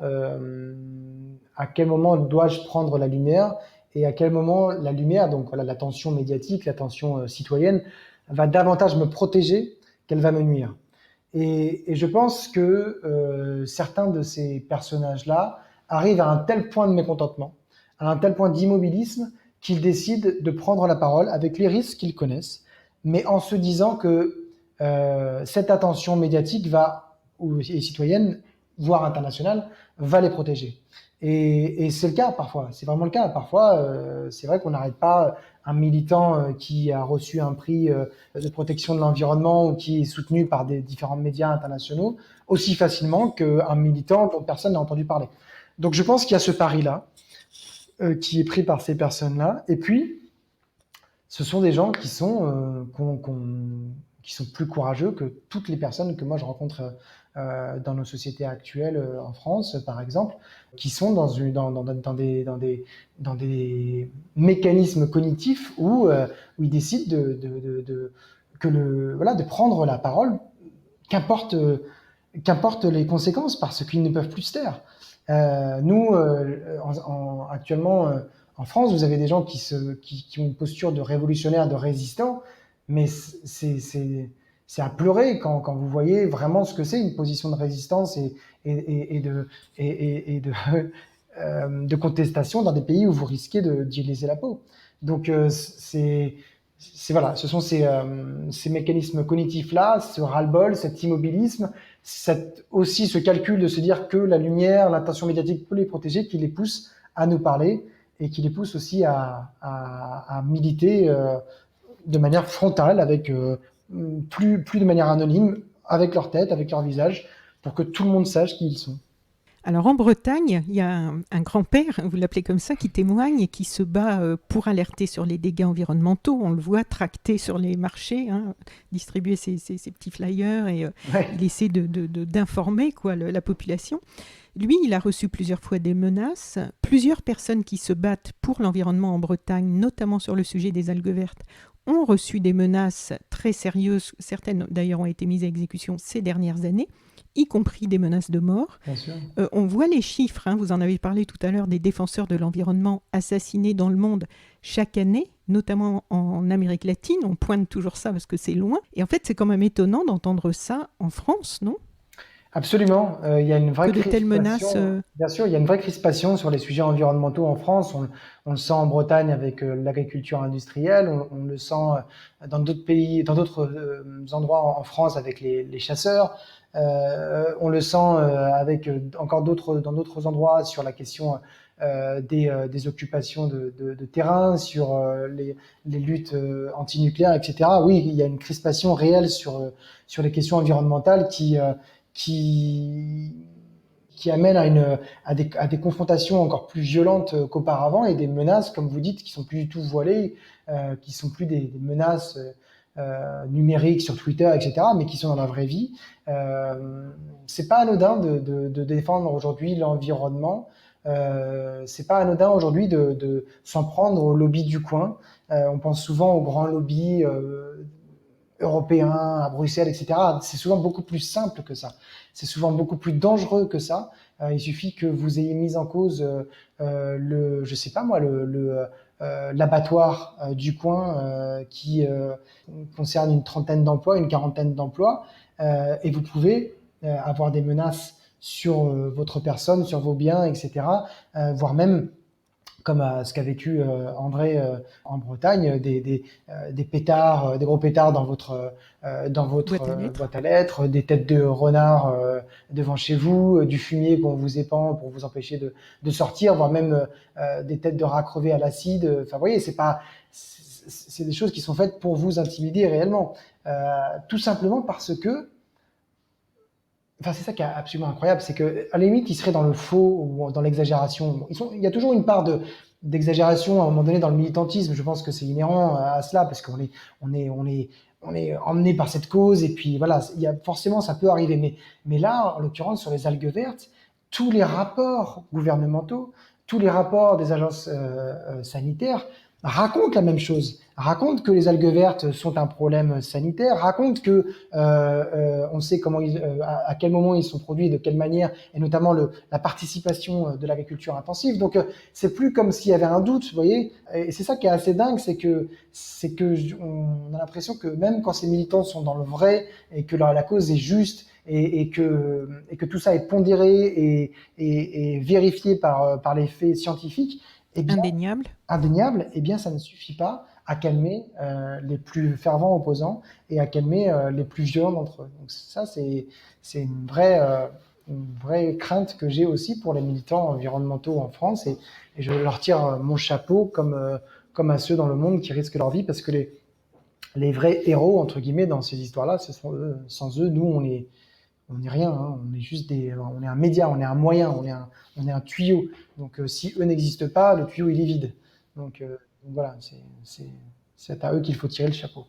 à quel moment dois-je prendre la lumière et à quel moment la lumière, donc voilà, l'attention médiatique, l'attention citoyenne, va davantage me protéger qu'elle va me nuire. Et je pense que certains de ces personnages-là arrivent à un tel point de mécontentement, à un tel point d'immobilisme, qu'ils décident de prendre la parole avec les risques qu'ils connaissent, mais en se disant que cette attention médiatique et citoyenne, voire internationale, va les protéger. Et c'est le cas parfois, c'est vraiment le cas. Parfois, c'est vrai qu'on n'arrête pas un militant qui a reçu un prix de protection de l'environnement ou qui est soutenu par des différents médias internationaux aussi facilement qu'un militant dont personne n'a entendu parler. Donc je pense qu'il y a ce pari-là qui est pris par ces personnes-là. Et puis, ce sont des gens qui sont plus courageux que toutes les personnes que moi je rencontre dans nos sociétés actuelles en France, par exemple, qui sont dans des mécanismes cognitifs où ils décident voilà, de prendre la parole, qu'importe qu'importe les conséquences, parce qu'ils ne peuvent plus se taire. Nous, actuellement, en France, vous avez des gens qui ont une posture de révolutionnaire, de résistant, mais c'est à pleurer quand vous voyez vraiment ce que c'est une position de résistance et de contestation dans des pays où vous risquez d'y laisser la peau. Donc, voilà, ce sont ces mécanismes cognitifs-là, ce ras-le-bol, cet immobilisme, aussi ce calcul de se dire que la lumière, l'attention médiatique peut les protéger, qui les pousse à nous parler et qui les pousse aussi à militer de manière frontale, avec plus de manière anonyme, avec leur tête, avec leur visage, pour que tout le monde sache qui ils sont. Alors en Bretagne, il y a un grand-père, vous l'appelez comme ça, qui témoigne et qui se bat pour alerter sur les dégâts environnementaux. On le voit tracter sur les marchés, hein, distribuer ses petits flyers et Ouais. il essaie d'informer la population. Lui, il a reçu plusieurs fois des menaces. Plusieurs personnes qui se battent pour l'environnement en Bretagne, notamment sur le sujet des algues vertes, ont reçu des menaces très sérieuses. Certaines d'ailleurs ont été mises à exécution ces dernières années, y compris des menaces de mort. Bien sûr. On voit les chiffres, hein, vous en avez parlé tout à l'heure, des défenseurs de l'environnement assassinés dans le monde chaque année, notamment en Amérique latine. On pointe toujours ça parce que c'est loin. Et en fait, c'est quand même étonnant d'entendre ça en France, non? Absolument, il y a une vraie Que de telles menaces... crispation. Bien sûr, il y a une vraie crispation sur les sujets environnementaux en France. On le sent en Bretagne avec l'agriculture industrielle, on le sent dans d'autres pays, dans d'autres endroits en France avec les chasseurs. On le sent encore dans d'autres endroits sur la question des occupations de terrain, sur les luttes antinucléaires, etc. Oui, il y a une crispation réelle sur les questions environnementales qui, qui amène à des confrontations encore plus violentes qu'auparavant et des menaces, comme vous dites, qui sont plus du tout voilées, qui sont plus des menaces numériques sur Twitter, etc., mais qui sont dans la vraie vie. C'est pas anodin de défendre aujourd'hui l'environnement. C'est pas anodin aujourd'hui de s'en prendre au lobby du coin. On pense souvent aux grands lobbies européens à Bruxelles, etc. C'est souvent beaucoup plus simple que ça. C'est souvent beaucoup plus dangereux que ça. Il suffit que vous ayez mis en cause je sais pas moi, l'abattoir du coin qui concerne une trentaine d'emplois, une quarantaine d'emplois, et vous pouvez avoir des menaces sur votre personne, sur vos biens, etc., voire même comme ce qu'a vécu André en Bretagne, des pétards, des gros pétards dans votre boîte à lettres, des têtes de renard devant chez vous, du fumier qu'on vous épand pour vous empêcher de sortir, voire même des têtes de rats crevés à l'acide. Enfin, vous voyez, c'est des choses qui sont faites pour vous intimider réellement, tout simplement parce que. Enfin, c'est ça qui est absolument incroyable, c'est que à la limite, ils seraient dans le faux ou dans l'exagération. Il y a toujours une part d'exagération à un moment donné dans le militantisme. Je pense que c'est inhérent à cela parce qu'on est emmené par cette cause et puis voilà, forcément ça peut arriver. Mais là, en l'occurrence, sur les algues vertes, tous les rapports gouvernementaux, tous les rapports des agences sanitaires racontent la même chose, racontent que les algues vertes sont un problème sanitaire, racontent que on sait à quel moment ils sont produits, de quelle manière, et notamment la participation de l'agriculture intensive. Donc c'est plus comme s'il y avait un doute, vous voyez. Et c'est ça qui est assez dingue, c'est que on a l'impression que même quand ces militants sont dans le vrai et que la cause est juste et que tout ça est pondéré et vérifié par les faits scientifiques, eh bien, indéniable, eh bien, ça ne suffit pas à calmer les plus fervents opposants et à calmer les plus violents d'entre eux. Donc ça, c'est une vraie crainte que j'ai aussi pour les militants environnementaux en France et je leur tire mon chapeau comme à ceux dans le monde qui risquent leur vie parce que les vrais héros, entre guillemets, dans ces histoires-là, ce sont eux. Sans eux, nous, on n'est rien, hein. On est juste on est un média, on est un moyen, on est un tuyau. Donc si eux n'existent pas, le tuyau il est vide. Donc voilà, c'est à eux qu'il faut tirer le chapeau.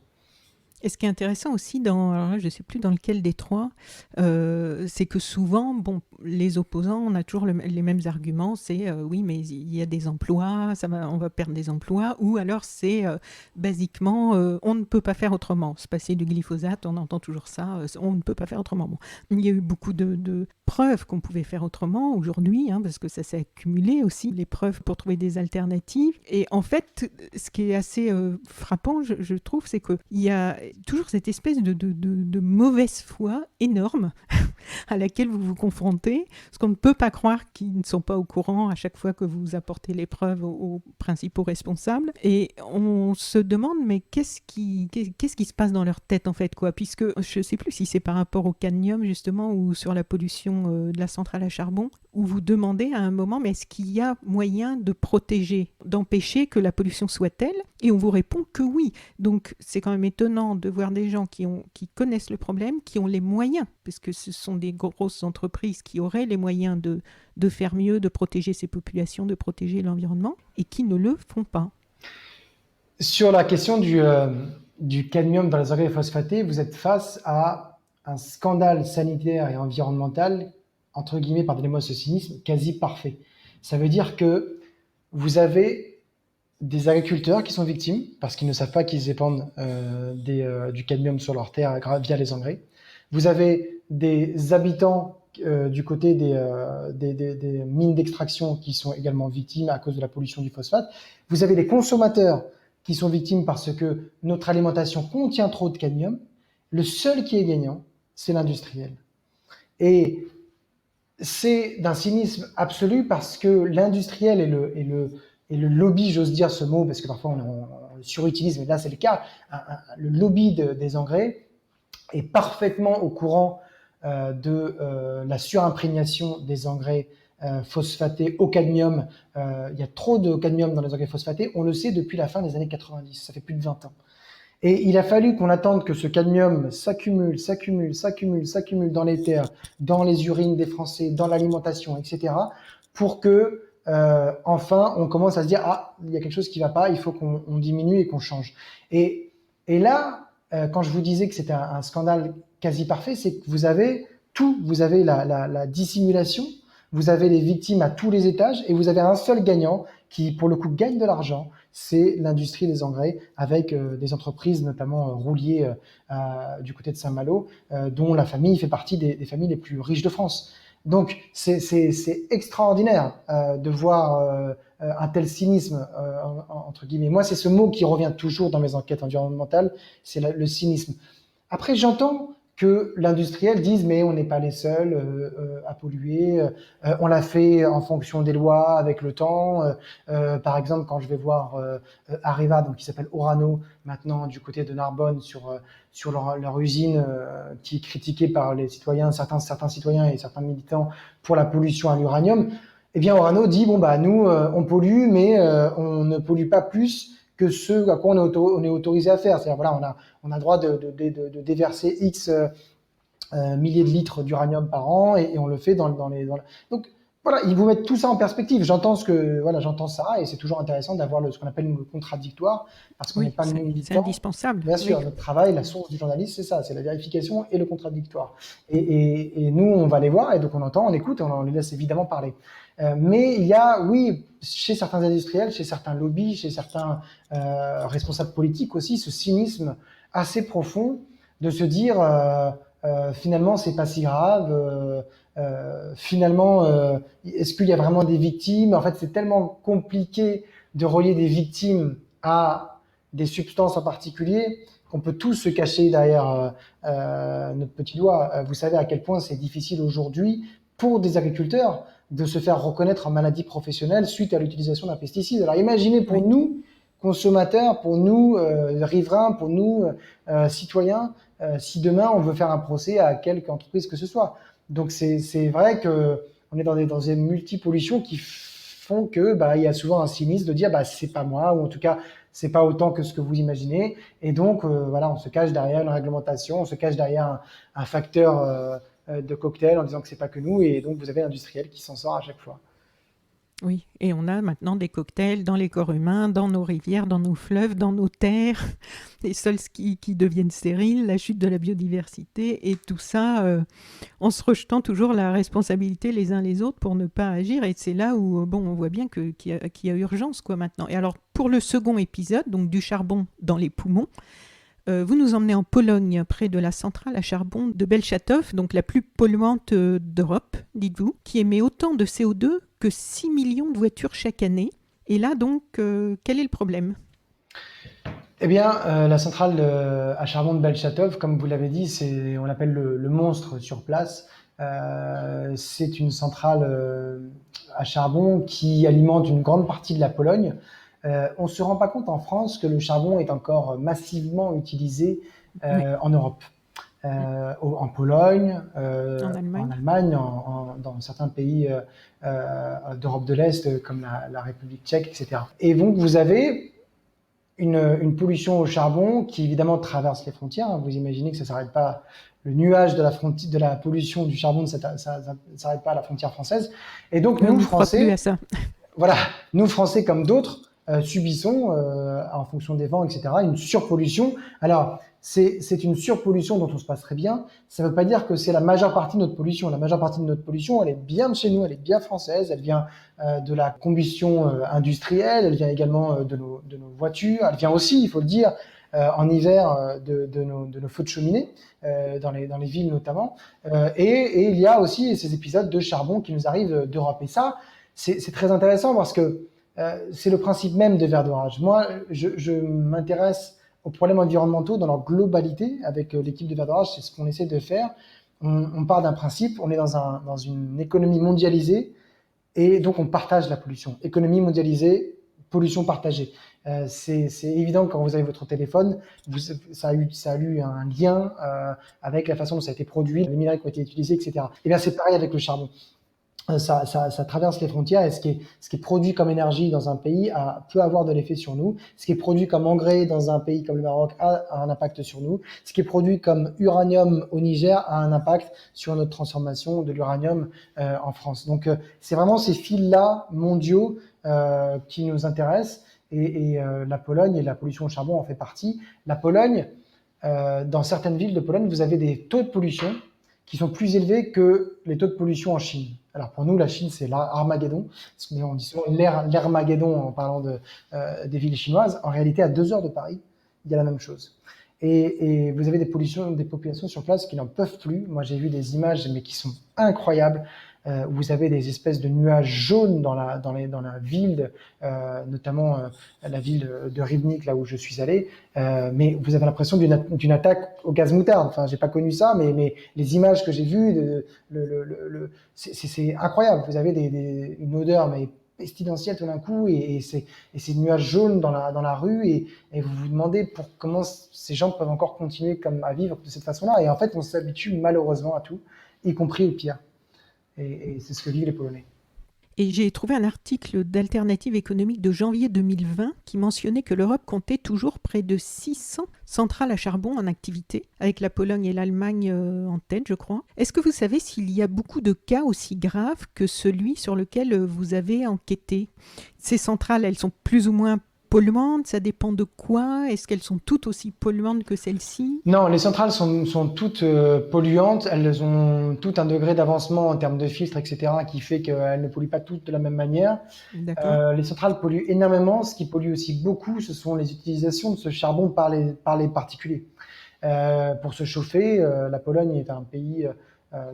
Et ce qui est intéressant aussi, alors là, je ne sais plus dans lequel des trois, c'est que souvent, bon, les opposants, on a toujours les mêmes arguments, c'est oui, mais il y a des emplois, on va perdre des emplois, ou alors c'est basiquement, on ne peut pas faire autrement. Se passer du glyphosate, on entend toujours ça, on ne peut pas faire autrement. Bon, il y a eu beaucoup de preuves qu'on pouvait faire autrement aujourd'hui, hein, parce que ça s'est accumulé aussi, les preuves pour trouver des alternatives. Et en fait, ce qui est assez frappant, je trouve, c'est qu'il y a toujours cette espèce de mauvaise foi énorme à laquelle vous vous confrontez, parce qu'on ne peut pas croire qu'ils ne sont pas au courant à chaque fois que vous apportez les preuves aux principaux responsables. Et on se demande, mais qu'est-ce qui se passe dans leur tête en fait, quoi, puisque je ne sais plus si c'est par rapport au cadmium justement ou sur la pollution de la centrale à charbon, où vous demandez à un moment, mais est-ce qu'il y a moyen de protéger, d'empêcher que la pollution soit telle? Et on vous répond que oui. Donc c'est quand même étonnant de voir des gens qui connaissent le problème, qui ont les moyens, parce que ce sont des grosses entreprises qui auraient les moyens de faire mieux, de protéger ces populations, de protéger l'environnement, et qui ne le font pas. Sur la question du cadmium dans les engrais phosphatés, vous êtes face à un scandale sanitaire et environnemental, entre guillemets, pardonnez-moi ce cynisme, quasi parfait. Ça veut dire que vous avez des agriculteurs qui sont victimes parce qu'ils ne savent pas qu'ils épandent du cadmium sur leur terre via les engrais. Vous avez des habitants du côté des mines d'extraction qui sont également victimes à cause de la pollution du phosphate. Vous avez des consommateurs qui sont victimes parce que notre alimentation contient trop de cadmium. Le seul qui est gagnant, c'est l'industriel. Et c'est d'un cynisme absolu parce que l'industriel et le lobby, j'ose dire ce mot, parce que parfois on le surutilise, mais là c'est le cas, le lobby des engrais est parfaitement au courant de la surimprégnation des engrais phosphatés au cadmium. Il y a trop de cadmium dans les engrais phosphatés, on le sait depuis la fin des années 90, ça fait plus de 20 ans. Et il a fallu qu'on attende que ce cadmium s'accumule dans les terres, dans les urines des Français, dans l'alimentation, etc., pour que enfin on commence à se dire ah, il y a quelque chose qui ne va pas, il faut qu'on diminue et qu'on change. Et là, quand je vous disais que c'était un scandale quasi parfait, c'est que vous avez tout. Vous avez la dissimulation, vous avez les victimes à tous les étages, et vous avez un seul gagnant qui, pour le coup, gagne de l'argent. C'est l'industrie des engrais, avec des entreprises, notamment Roulier du côté de Saint-Malo, dont la famille fait partie des familles les plus riches de France. Donc, c'est extraordinaire de voir un tel cynisme, entre guillemets. Moi, c'est ce mot qui revient toujours dans mes enquêtes environnementales, c'est le cynisme. Après, j'entends que l'industriel dise mais on n'est pas les seuls à polluer, on l'a fait en fonction des lois avec le temps. Par exemple, quand je vais voir Areva, donc qui s'appelle Orano maintenant du côté de Narbonne sur leur usine qui est critiquée par les citoyens, certains citoyens et certains militants pour la pollution à l'uranium. Eh bien, Orano dit bon bah nous on pollue, mais on ne pollue pas plus que ce à quoi on est autorisé à faire. C'est-à-dire voilà, on a le droit de déverser X milliers de litres d'uranium par an, et on le fait Donc voilà, ils vous mettent tout ça en perspective. J'entends ça, et c'est toujours intéressant d'avoir ce qu'on appelle le contradictoire, parce qu'on n'est Oui, pas c'est militant. indispensable. Bien sûr, Oui. notre travail, la source du journaliste, c'est ça, c'est la vérification et le contradictoire. Et nous, on va les voir, et donc on entend, on écoute, on les laisse évidemment parler. Mais il y a, oui, chez certains industriels, chez certains lobbies, chez certains responsables politiques aussi, ce cynisme assez profond de se dire finalement c'est pas si grave, finalement est-ce qu'il y a vraiment des victimes? En fait, c'est tellement compliqué de relier des victimes à des substances en particulier qu'on peut tous se cacher derrière notre petit doigt. Vous savez à quel point c'est difficile aujourd'hui pour des agriculteurs de se faire reconnaître en maladie professionnelle suite à l'utilisation d'un pesticide. Alors imaginez pour Oui. nous, consommateurs, pour nous, riverains, pour nous, citoyens, si demain on veut faire un procès à quelque entreprise que ce soit. Donc c'est vrai que on est dans des multipollutions qui font que il y a souvent un cynisme de dire c'est pas moi, ou en tout cas c'est pas autant que ce que vous imaginez, et donc voilà, on se cache derrière une réglementation, on se cache derrière un facteur de cocktail en disant que c'est pas que nous, et donc vous avez l'industriel qui s'en sort à chaque fois. Oui, et on a maintenant des cocktails dans les corps humains, dans nos rivières, dans nos fleuves, dans nos terres, des sols qui deviennent stériles, la chute de la biodiversité, et tout ça en se rejetant toujours la responsabilité les uns les autres pour ne pas agir. Et c'est là où bon, on voit bien qu'il y a urgence quoi maintenant. Et alors pour le second épisode, donc du charbon dans les poumons, vous nous emmenez en Pologne, près de la centrale à charbon de Belchatów, donc la plus polluante d'Europe, dites-vous, qui émet autant de CO2 que 6 millions de voitures chaque année. Et là, donc, quel est le problème? Eh bien, la centrale à charbon de Belchatów, comme vous l'avez dit, on l'appelle le monstre sur place. C'est une centrale à charbon qui alimente une grande partie de la Pologne. On ne se rend pas compte en France que le charbon est encore massivement utilisé Oui, en Europe. En Pologne, en en Allemagne. Allemagne, dans certains pays d'Europe de l'Est, comme la République tchèque, etc. Et donc, vous avez une pollution au charbon qui évidemment traverse les frontières. Vous imaginez que ça ne s'arrête pas, le nuage de la pollution du charbon ne s'arrête pas à la frontière française. Et donc On nous, n'y croit plus à Français, ça. voilà, nous, Français comme d'autres, subissons, en fonction des vents, etc., une surpollution. Alors, c'est une surpollution dont on se passe très bien. Ça ne veut pas dire que c'est la majeure partie de notre pollution. La majeure partie de notre pollution, elle est bien de chez nous, elle est bien française, elle vient de la combustion industrielle, elle vient également de nos voitures, elle vient aussi, il faut le dire, en hiver de nos feux de cheminée, dans les villes notamment. Et il y a aussi ces épisodes de charbon qui nous arrivent d'Europe. Et ça, c'est très intéressant parce que c'est le principe même de Verdorage. Moi, je m'intéresse aux problèmes environnementaux dans leur globalité avec l'équipe de Verdorage. C'est ce qu'on essaie de faire. On part d'un principe, on est dans une économie mondialisée, et donc on partage la pollution. Économie mondialisée, pollution partagée. C'est évident que quand vous avez votre téléphone, ça a eu un lien avec la façon dont ça a été produit, les minerais qui ont été utilisés, etc. Et bien c'est pareil avec le charbon. Ça traverse les frontières, et ce qui est produit comme énergie dans un pays peut avoir de l'effet sur nous. Ce qui est produit comme engrais dans un pays comme le Maroc a un impact sur nous. Ce qui est produit comme uranium au Niger a un impact sur notre transformation de l'uranium en France. Donc c'est vraiment ces fils-là mondiaux qui nous intéressent, et la Pologne et la pollution au charbon en fait partie. La Pologne, dans certaines villes de Pologne, vous avez des taux de pollution qui sont plus élevés que les taux de pollution en Chine. Alors pour nous, la Chine, c'est l'Armageddon. On dit souvent l'Armageddon en parlant des villes chinoises. En réalité, à 2 heures de Paris, il y a la même chose. Et vous avez des populations sur place qui n'en peuvent plus. Moi, j'ai vu des images, mais qui sont incroyables. Où vous avez des espèces de nuages jaunes dans la ville, notamment la ville de Rybnik, là où je suis allé. Mais vous avez l'impression d'une attaque au gaz moutarde. Enfin, j'ai pas connu ça, mais les images que j'ai vues, c'est incroyable. Vous avez une odeur mais pestilentielle tout d'un coup, et ces nuages jaunes dans la rue, et vous vous demandez comment ces gens peuvent encore continuer à vivre de cette façon-là. Et en fait, on s'habitue malheureusement à tout, y compris au pire. Et c'est ce que vivent les Polonais. Et j'ai trouvé un article d'Alternative économique de janvier 2020 qui mentionnait que l'Europe comptait toujours près de 600 centrales à charbon en activité, avec la Pologne et l'Allemagne en tête, je crois. Est-ce que vous savez s'il y a beaucoup de cas aussi graves que celui sur lequel vous avez enquêté? Ces centrales, elles sont plus ou moins polluantes, ça dépend de quoi? Est-ce qu'elles sont toutes aussi polluantes que celles-ci? Non, les centrales sont toutes polluantes. Elles ont tout un degré d'avancement en termes de filtres, etc., qui fait qu'elles ne polluent pas toutes de la même manière. Les centrales polluent énormément. Ce qui pollue aussi beaucoup, ce sont les utilisations de ce charbon par les particuliers. Pour se chauffer, la Pologne est un pays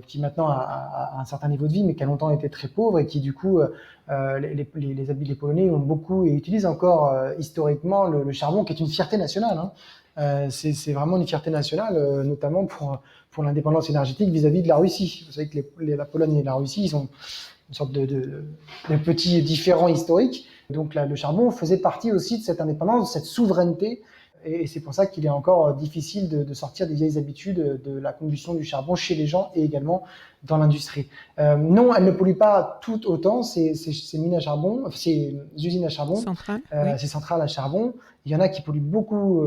qui maintenant a un certain niveau de vie, mais qui a longtemps été très pauvre, et qui du coup, les Polonais ont beaucoup et utilisent encore historiquement le charbon, qui est une fierté nationale. Hein. C'est vraiment une fierté nationale, notamment pour l'indépendance énergétique vis-à-vis de la Russie. Vous savez que la Pologne et la Russie, ils ont une sorte de petits différends historiques. Donc là, le charbon faisait partie aussi de cette indépendance, de cette souveraineté. Et c'est pour ça qu'il est encore difficile de sortir des vieilles habitudes de la combustion du charbon chez les gens et également dans l'industrie. Non, elles ne polluent pas toutes autant, ces mines à charbon, ces usines à charbon, ces centrales à charbon. Il y en a qui polluent beaucoup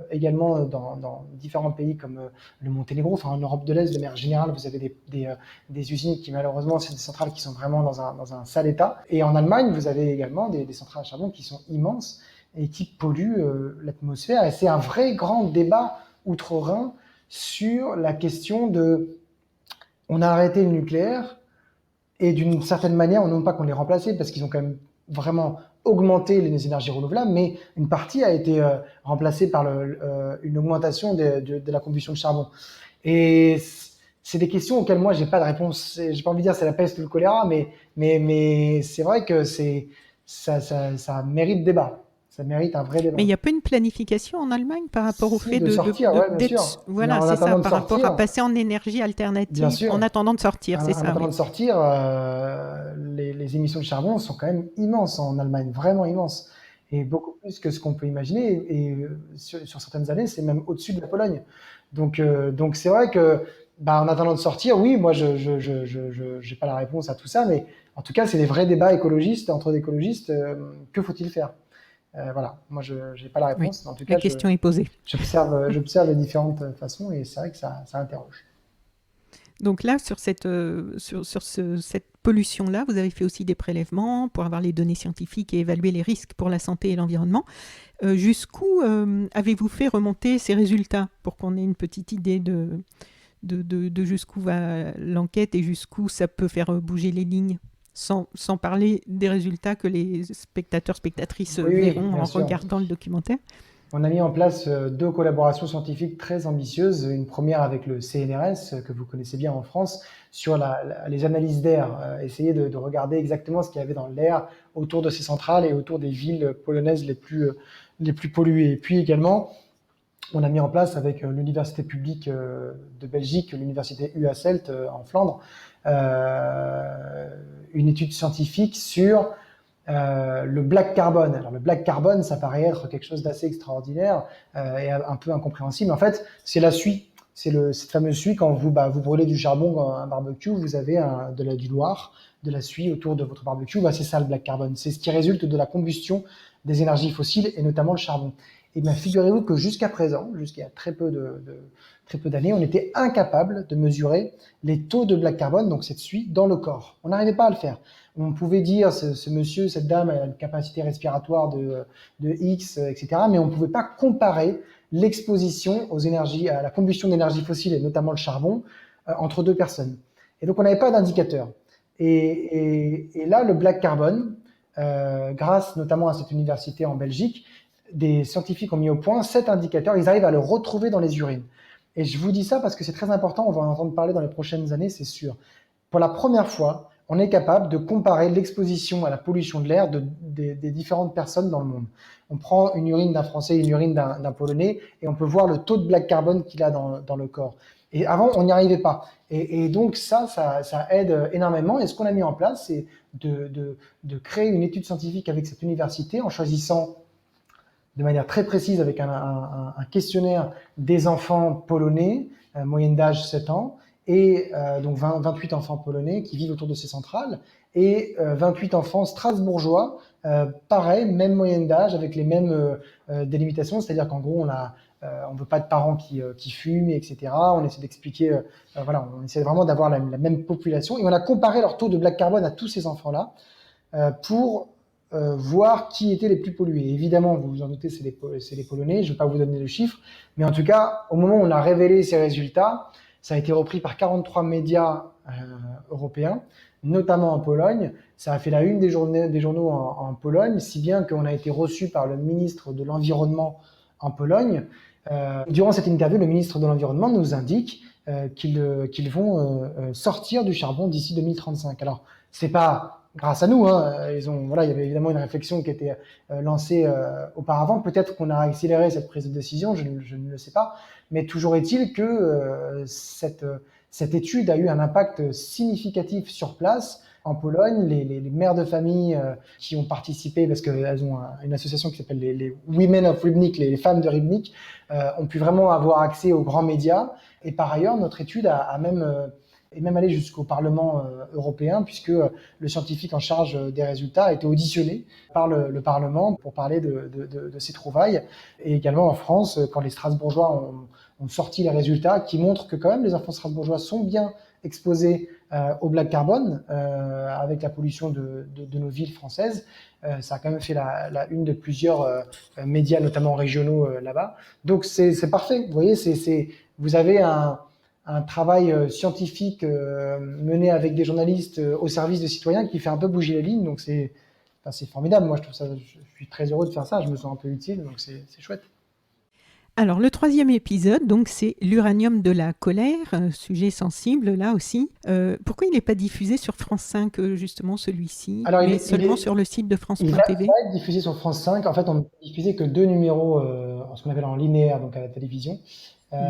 également dans différents pays comme le Monténégro, enfin en Europe de l'Est de manière générale. Vous avez des usines qui malheureusement, c'est des centrales qui sont vraiment dans un sale état. Et en Allemagne, vous avez également des centrales à charbon qui sont immenses et qui polluent l'atmosphère. Et c'est un vrai grand débat outre-Rhin sur la question de... On a arrêté le nucléaire, et d'une certaine manière, non pas qu'on les remplacé, parce qu'ils ont quand même vraiment augmenté les énergies renouvelables, mais une partie a été remplacée par une augmentation de la combustion de charbon. Et c'est des questions auxquelles moi, j'ai pas de réponse. J'ai pas envie de dire c'est la peste ou le choléra, mais c'est vrai que ça mérite débat. Ça mérite un vrai débat. Mais il n'y a pas une planification en Allemagne par rapport au fait de sortir, bien sûr. Voilà, c'est ça, par rapport à passer en énergie alternative en attendant de sortir, c'est ça. En attendant de sortir, les émissions de charbon sont quand même immenses en Allemagne, vraiment immenses. Et beaucoup plus que ce qu'on peut imaginer. Et sur certaines années, c'est même au-dessus de la Pologne. Donc c'est vrai que, en attendant de sortir, oui, moi, je n'ai pas la réponse à tout ça, mais en tout cas, c'est des vrais débats écologistes, entre écologistes. Que faut-il faire ? Voilà, moi je n'ai pas la réponse. Oui, en tout cas, la question est posée. J'observe les différentes façons, et c'est vrai que ça interroge. Donc là, sur cette pollution-là, vous avez fait aussi des prélèvements pour avoir les données scientifiques et évaluer les risques pour la santé et l'environnement. Jusqu'où avez-vous fait remonter ces résultats pour qu'on ait une petite idée de jusqu'où va l'enquête et jusqu'où ça peut faire bouger les lignes ? Sans parler des résultats que les spectatrices verront en regardant le documentaire. On a mis en place 2 collaborations scientifiques très ambitieuses. Une première avec le CNRS, que vous connaissez bien en France, sur les analyses d'air. Essayer de regarder exactement ce qu'il y avait dans l'air autour de ces centrales et autour des villes polonaises les plus polluées. Et puis également, on a mis en place avec l'université publique de Belgique, l'université UHaselt en Flandre, une étude scientifique sur le black carbone. Alors le black carbone, ça paraît être quelque chose d'assez extraordinaire et un peu incompréhensible. En fait, c'est la suie. C'est cette fameuse suie quand vous brûlez du charbon dans un barbecue, vous avez du noir, de la suie autour de votre barbecue. C'est ça le black carbone. C'est ce qui résulte de la combustion des énergies fossiles et notamment le charbon. Et bien, figurez-vous que jusqu'à présent, jusqu'à très peu d'années, on était incapable de mesurer les taux de black carbone, donc cette suie, dans le corps. On n'arrivait pas à le faire. On pouvait dire, ce monsieur, cette dame a une capacité respiratoire de X, etc., mais on ne pouvait pas comparer l'exposition aux énergies, à la combustion d'énergie fossile et notamment le charbon entre deux personnes. Et donc on n'avait pas d'indicateur. Et là, le black carbon, grâce notamment à cette université en Belgique, des scientifiques ont mis au point cet indicateur. Ils arrivent à le retrouver dans les urines. Et je vous dis ça parce que c'est très important. On va en entendre parler dans les prochaines années, c'est sûr. Pour la première fois, on est capable de comparer l'exposition à la pollution de l'air des différentes personnes dans le monde. On prend une urine d'un Français et une urine d'un Polonais et on peut voir le taux de black carbone qu'il a dans le corps. Et avant, on n'y arrivait pas. Et donc ça aide énormément. Et ce qu'on a mis en place, c'est de créer une étude scientifique avec cette université en choisissant de manière très précise avec un questionnaire des enfants polonais, moyenne d'âge 7 ans, et donc 28 enfants polonais qui vivent autour de ces centrales, et 28 enfants strasbourgeois, pareil, même moyenne d'âge, avec les mêmes délimitations, c'est-à-dire qu'en gros, on veut pas de parents qui fument, etc. On essaie d'expliquer, voilà, on essaie vraiment d'avoir la même population, et on a comparé leur taux de black carbone à tous ces enfants-là pour voir qui étaient les plus pollués. Évidemment, vous vous en doutez, c'est les Polonais, je ne vais pas vous donner le chiffre, mais en tout cas, au moment où on a révélé ces résultats, ça a été repris par 43 médias européens, notamment en Pologne. Ça a fait la une des journaux en Pologne, si bien qu'on a été reçu par le ministre de l'Environnement en Pologne. Durant cette interview, le ministre de l'Environnement nous indique qu'ils vont sortir du charbon d'ici 2035. Alors, c'est pas grâce à nous, hein. Il y avait évidemment une réflexion qui était lancée auparavant. Peut-être qu'on a accéléré cette prise de décision, je ne le sais pas. Mais toujours est-il que cette étude a eu un impact significatif sur place. En Pologne, les mères de famille qui ont participé, parce qu'elles ont une association qui s'appelle les Women of Rybnik, les femmes de Rybnik, ont pu vraiment avoir accès aux grands médias. Et par ailleurs, notre étude a même allé jusqu'au Parlement européen, puisque le scientifique en charge des résultats a été auditionné par le Parlement pour parler de ses trouvailles. Et également en France, quand les Strasbourgeois ont sorti les résultats qui montrent que quand même les enfants strasbourgeois sont bien exposés au black carbone avec la pollution de nos villes françaises. Ça a quand même fait la une de plusieurs médias, notamment régionaux là-bas. Donc c'est parfait. Vous voyez, vous avez un travail scientifique mené avec des journalistes au service de citoyens qui fait un peu bouger les lignes. Donc c'est formidable. Moi, je suis très heureux de faire ça. Je me sens un peu utile, donc c'est chouette. Alors, le troisième épisode, donc, c'est l'uranium de la colère, un sujet sensible là aussi. Pourquoi il n'est pas diffusé sur France 5, justement, celui-ci, mais seulement sur le site de France.tv? Il va être diffusé sur France 5. En fait, on ne peut diffuser que 2 numéros, ce qu'on appelle en linéaire, donc à la télévision.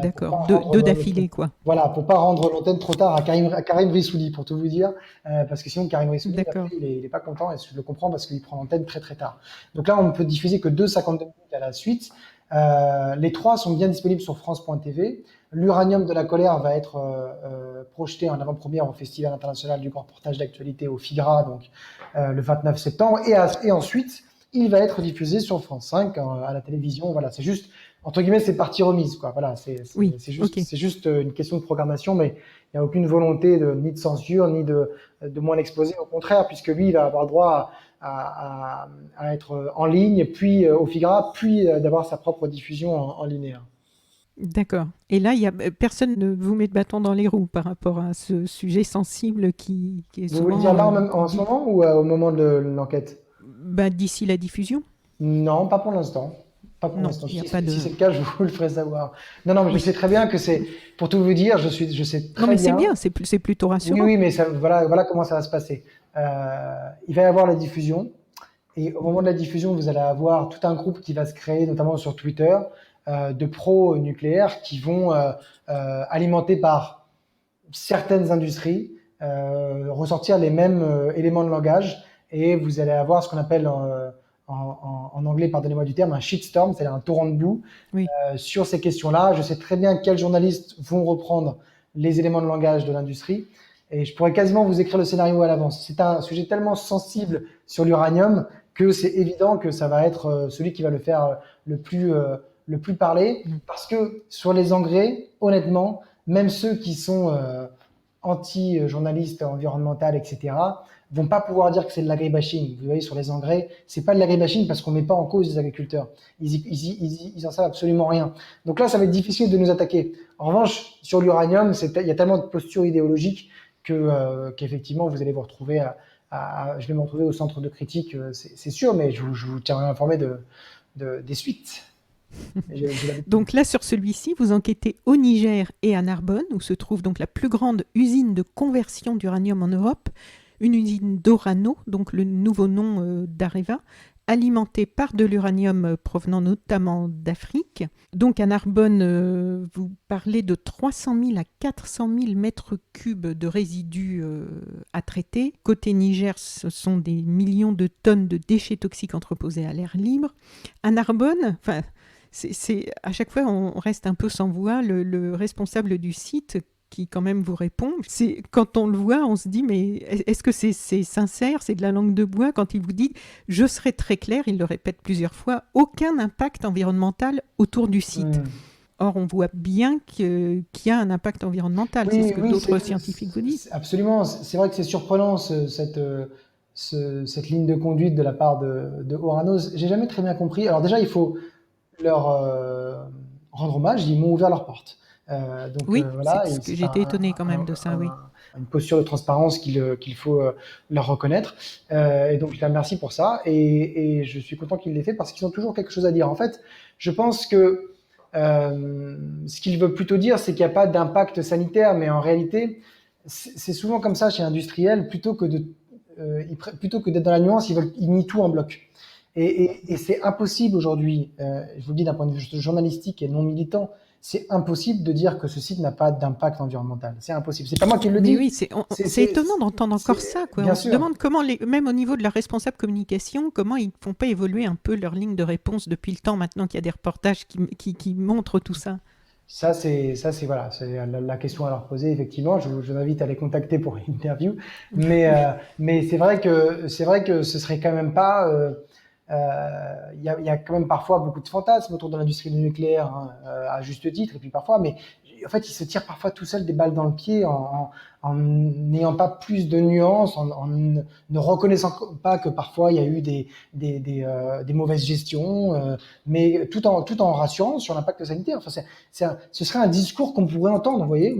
D'accord, deux d'affilée, quoi. Voilà, pour pas rendre l'antenne trop tard à Karim Rissouli, pour tout vous dire, parce que sinon Karim Rissouli, il est pas content, et je le comprends parce qu'il prend l'antenne très très tard. Donc là, on ne peut diffuser que 2,52 minutes à la suite. Les 3 sont bien disponibles sur France.tv. L'uranium de la colère va être projeté en avant-première au Festival international du grand reportage d'actualité au FIGRA, donc le 29 septembre, et ensuite il va être diffusé sur France 5 à la télévision. Voilà, c'est juste, entre guillemets, c'est partie remise, quoi. Voilà, c'est juste une question de programmation, mais il n'y a aucune volonté ni de censure, ni de moins l'exposer. Au contraire, puisque lui, il va avoir droit à être en ligne, puis au FIGRA, puis d'avoir sa propre diffusion en linéaire. D'accord. Et là, personne ne vous met de bâton dans les roues par rapport à ce sujet sensible qui est souvent... Vous voulez dire là en ce moment ou au moment de l'enquête? D'ici la diffusion? Non, pas pour l'instant. Pas pour l'instant. Si c'est le cas, je vous le ferai savoir. Non, mais je sais très bien que c'est... Pour tout vous dire, je sais très bien... Non, mais c'est bien, c'est plutôt rassurant. Oui, mais voilà comment ça va se passer. Il va y avoir la diffusion. Et au moment de la diffusion, vous allez avoir tout un groupe qui va se créer, notamment sur Twitter, de pros nucléaires qui vont, alimentés par certaines industries, ressortir les mêmes éléments de langage, et vous allez avoir ce qu'on appelle en anglais, pardonnez-moi du terme, un shitstorm, c'est-à-dire un torrent de boue sur ces questions-là. Je sais très bien quels journalistes vont reprendre les éléments de langage de l'industrie, et je pourrais quasiment vous écrire le scénario à l'avance. C'est un sujet tellement sensible sur l'uranium que c'est évident que ça va être celui qui va le faire le plus parler, parce que sur les engrais, honnêtement, même ceux qui sont anti-journalistes environnementaux, etc., vont pas pouvoir dire que c'est de l'agribashing. Vous voyez, sur les engrais, c'est pas de l'agribashing parce qu'on met pas en cause les agriculteurs. Ils en savent absolument rien. Donc là, ça va être difficile de nous attaquer. En revanche, sur l'uranium, il y a tellement de postures idéologiques qu'effectivement, vous allez vous retrouver je vais me retrouver au centre de critique, c'est sûr, mais je vous tiendrai informé des suites. Donc là, sur celui-ci, vous enquêtez au Niger et à Narbonne, où se trouve donc la plus grande usine de conversion d'uranium en Europe, une usine d'Orano, donc le nouveau nom d'Areva, alimentée par de l'uranium provenant notamment d'Afrique. Donc à Narbonne, vous parlez de 300 000 à 400 000 mètres cubes de résidus à traiter. Côté Niger, ce sont des millions de tonnes de déchets toxiques entreposés à l'air libre. À Narbonne, à chaque fois, on reste un peu sans voix. Le responsable du site qui quand même vous répond, quand on le voit, on se dit mais est-ce que c'est sincère, c'est de la langue de bois quand il vous dit je serai très clair, il le répète plusieurs fois, aucun impact environnemental autour du site. Or, on voit bien qu'il y a un impact environnemental, c'est ce que d'autres scientifiques vous disent. Absolument, c'est vrai que c'est surprenant cette ligne de conduite de la part de Orano. J'ai jamais très bien compris. Alors déjà, il faut leur rendre hommage, ils m'ont ouvert leurs portes. Voilà, j'ai été étonné quand même de ça, oui. Une posture de transparence qu'il faut leur reconnaître. Et donc, je les remercie pour ça. Et je suis content qu'ils l'aient fait parce qu'ils ont toujours quelque chose à dire. En fait, je pense que ce qu'ils veulent plutôt dire, c'est qu'il n'y a pas d'impact sanitaire, mais en réalité, c'est souvent comme ça chez l'industriel, plutôt que d'être dans la nuance, ils nient tout en bloc. Et c'est impossible aujourd'hui, je vous le dis d'un point de vue journalistique et non militant, c'est impossible de dire que ce site n'a pas d'impact environnemental. C'est impossible. C'est pas moi qui le dis. Mais oui, c'est étonnant d'entendre encore ça, quoi. On se demande comment, même au niveau de la responsable communication, comment ils ne font pas évoluer un peu leur ligne de réponse depuis le temps maintenant qu'il y a des reportages qui montrent tout ça. Ça c'est voilà, c'est la question à leur poser effectivement. Je vous invite à les contacter pour une interview. Mais c'est vrai que ce serait quand même pas. Il y a quand même parfois beaucoup de fantasmes autour de l'industrie du nucléaire, hein, à juste titre, et puis parfois, mais en fait, ils se tirent parfois tout seuls des balles dans le pied en n'ayant pas plus de nuances, en ne reconnaissant pas que parfois il y a eu des mauvaises gestions, mais tout en rassurant sur l'impact sanitaire. Enfin, ce serait un discours qu'on pourrait entendre, vous voyez.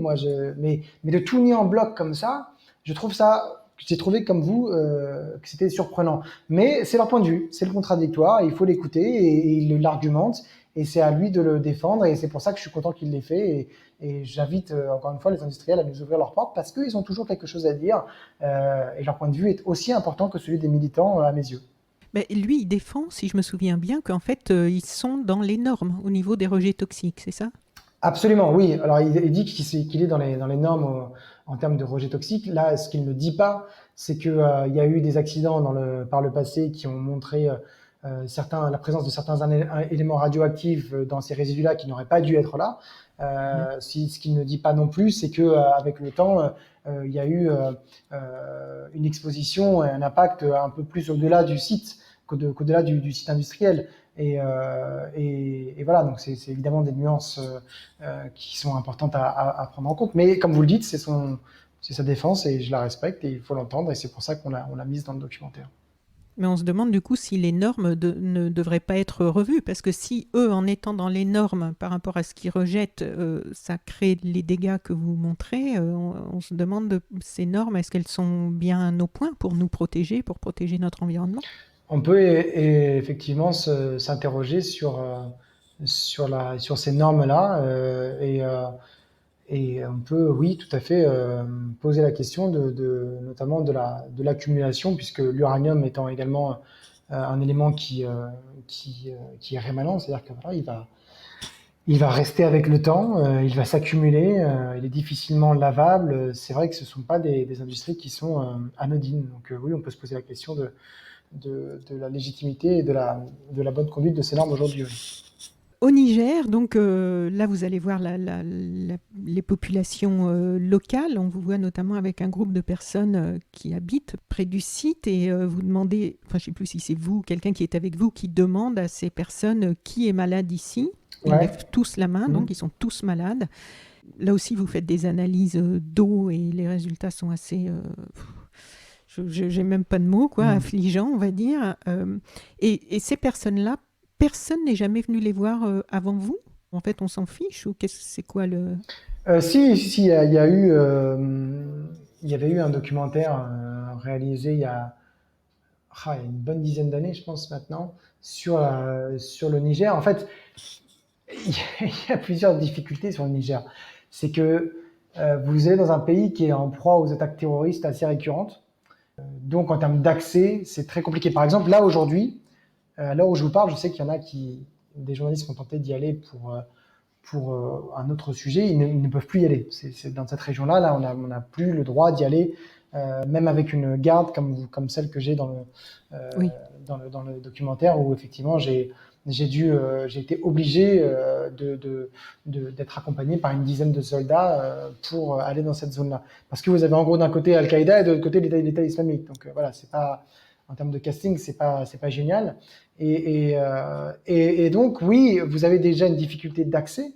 Mais de tout nier en bloc comme ça, je trouve ça. J'ai trouvé comme vous que c'était surprenant. Mais c'est leur point de vue, c'est le contradictoire, il faut l'écouter et il l'argumente et c'est à lui de le défendre et c'est pour ça que je suis content qu'il l'ait fait et j'invite encore une fois les industriels à nous ouvrir leurs portes parce qu'ils ont toujours quelque chose à dire et leur point de vue est aussi important que celui des militants à mes yeux. Mais lui, il défend, si je me souviens bien, qu'en fait, ils sont dans les normes au niveau des rejets toxiques, c'est ça ? Absolument, oui. Alors, il dit qu'il est dans les normes en termes de rejets toxiques. Là, ce qu'il ne dit pas, c'est qu'il y a eu des accidents par le passé qui ont montré la présence de certains éléments radioactifs dans ces résidus-là qui n'auraient pas dû être là. Ce qu'il ne dit pas non plus, c'est qu'avec le temps, il y a eu une exposition et un impact un peu plus au-delà du site qu'au-delà du site industriel. Et voilà, donc c'est évidemment des nuances qui sont importantes à prendre en compte. Mais comme vous le dites, c'est sa défense et je la respecte et il faut l'entendre et c'est pour ça qu'on l'a mise dans le documentaire. Mais on se demande du coup si les normes ne devraient pas être revues, parce que si eux, en étant dans les normes par rapport à ce qu'ils rejettent, ça crée les dégâts que vous montrez, on se demande ces normes, est-ce qu'elles sont bien au point pour nous protéger, pour protéger notre environnement ? On peut effectivement s'interroger sur ces normes-là et on peut, oui, tout à fait, poser la question notamment de l'accumulation, puisque l'uranium étant également un élément qui est rémanent, c'est-à-dire que voilà, il va rester avec le temps, il va s'accumuler, il est difficilement lavable. C'est vrai que ce ne sont pas des industries qui sont anodines. Donc oui, on peut se poser la question de la légitimité et de la bonne conduite de ces normes aujourd'hui. Oui. Au Niger, donc là vous allez voir les populations locales. On vous voit notamment avec un groupe de personnes qui habitent près du site et vous demandez, enfin je ne sais plus si c'est vous, quelqu'un qui est avec vous, qui demande à ces personnes qui est malade ici. Ils lèvent tous la main, donc ils sont tous malades. Là aussi vous faites des analyses d'eau et les résultats sont assez... J'ai même pas de mots, quoi, Mm. affligeant, on va dire. Et ces personnes-là, personne n'est jamais venu les voir avant vous? En fait, on s'en fiche ou c'est quoi le... Si, il y avait eu un documentaire réalisé il y a une bonne dizaine d'années, je pense maintenant, sur le Niger. En fait, il y a plusieurs difficultés sur le Niger. C'est que vous êtes dans un pays qui est en proie aux attaques terroristes assez récurrentes. Donc, en termes d'accès, c'est très compliqué. Par exemple, là, aujourd'hui, à l'heure où je vous parle, je sais qu'il y en a des journalistes qui ont tenté d'y aller pour un autre sujet, ils ne peuvent plus y aller. C'est dans cette région-là, là, on n'a plus le droit d'y aller, même avec une garde comme celle que j'ai Oui, dans le documentaire, où effectivement j'ai été obligé d'être accompagné par une dizaine de soldats pour aller dans cette zone-là. Parce que vous avez en gros d'un côté Al-Qaïda et de l'autre côté l'État islamique. Donc voilà, c'est pas en termes de casting, c'est pas génial. Et donc, oui, vous avez déjà une difficulté d'accès,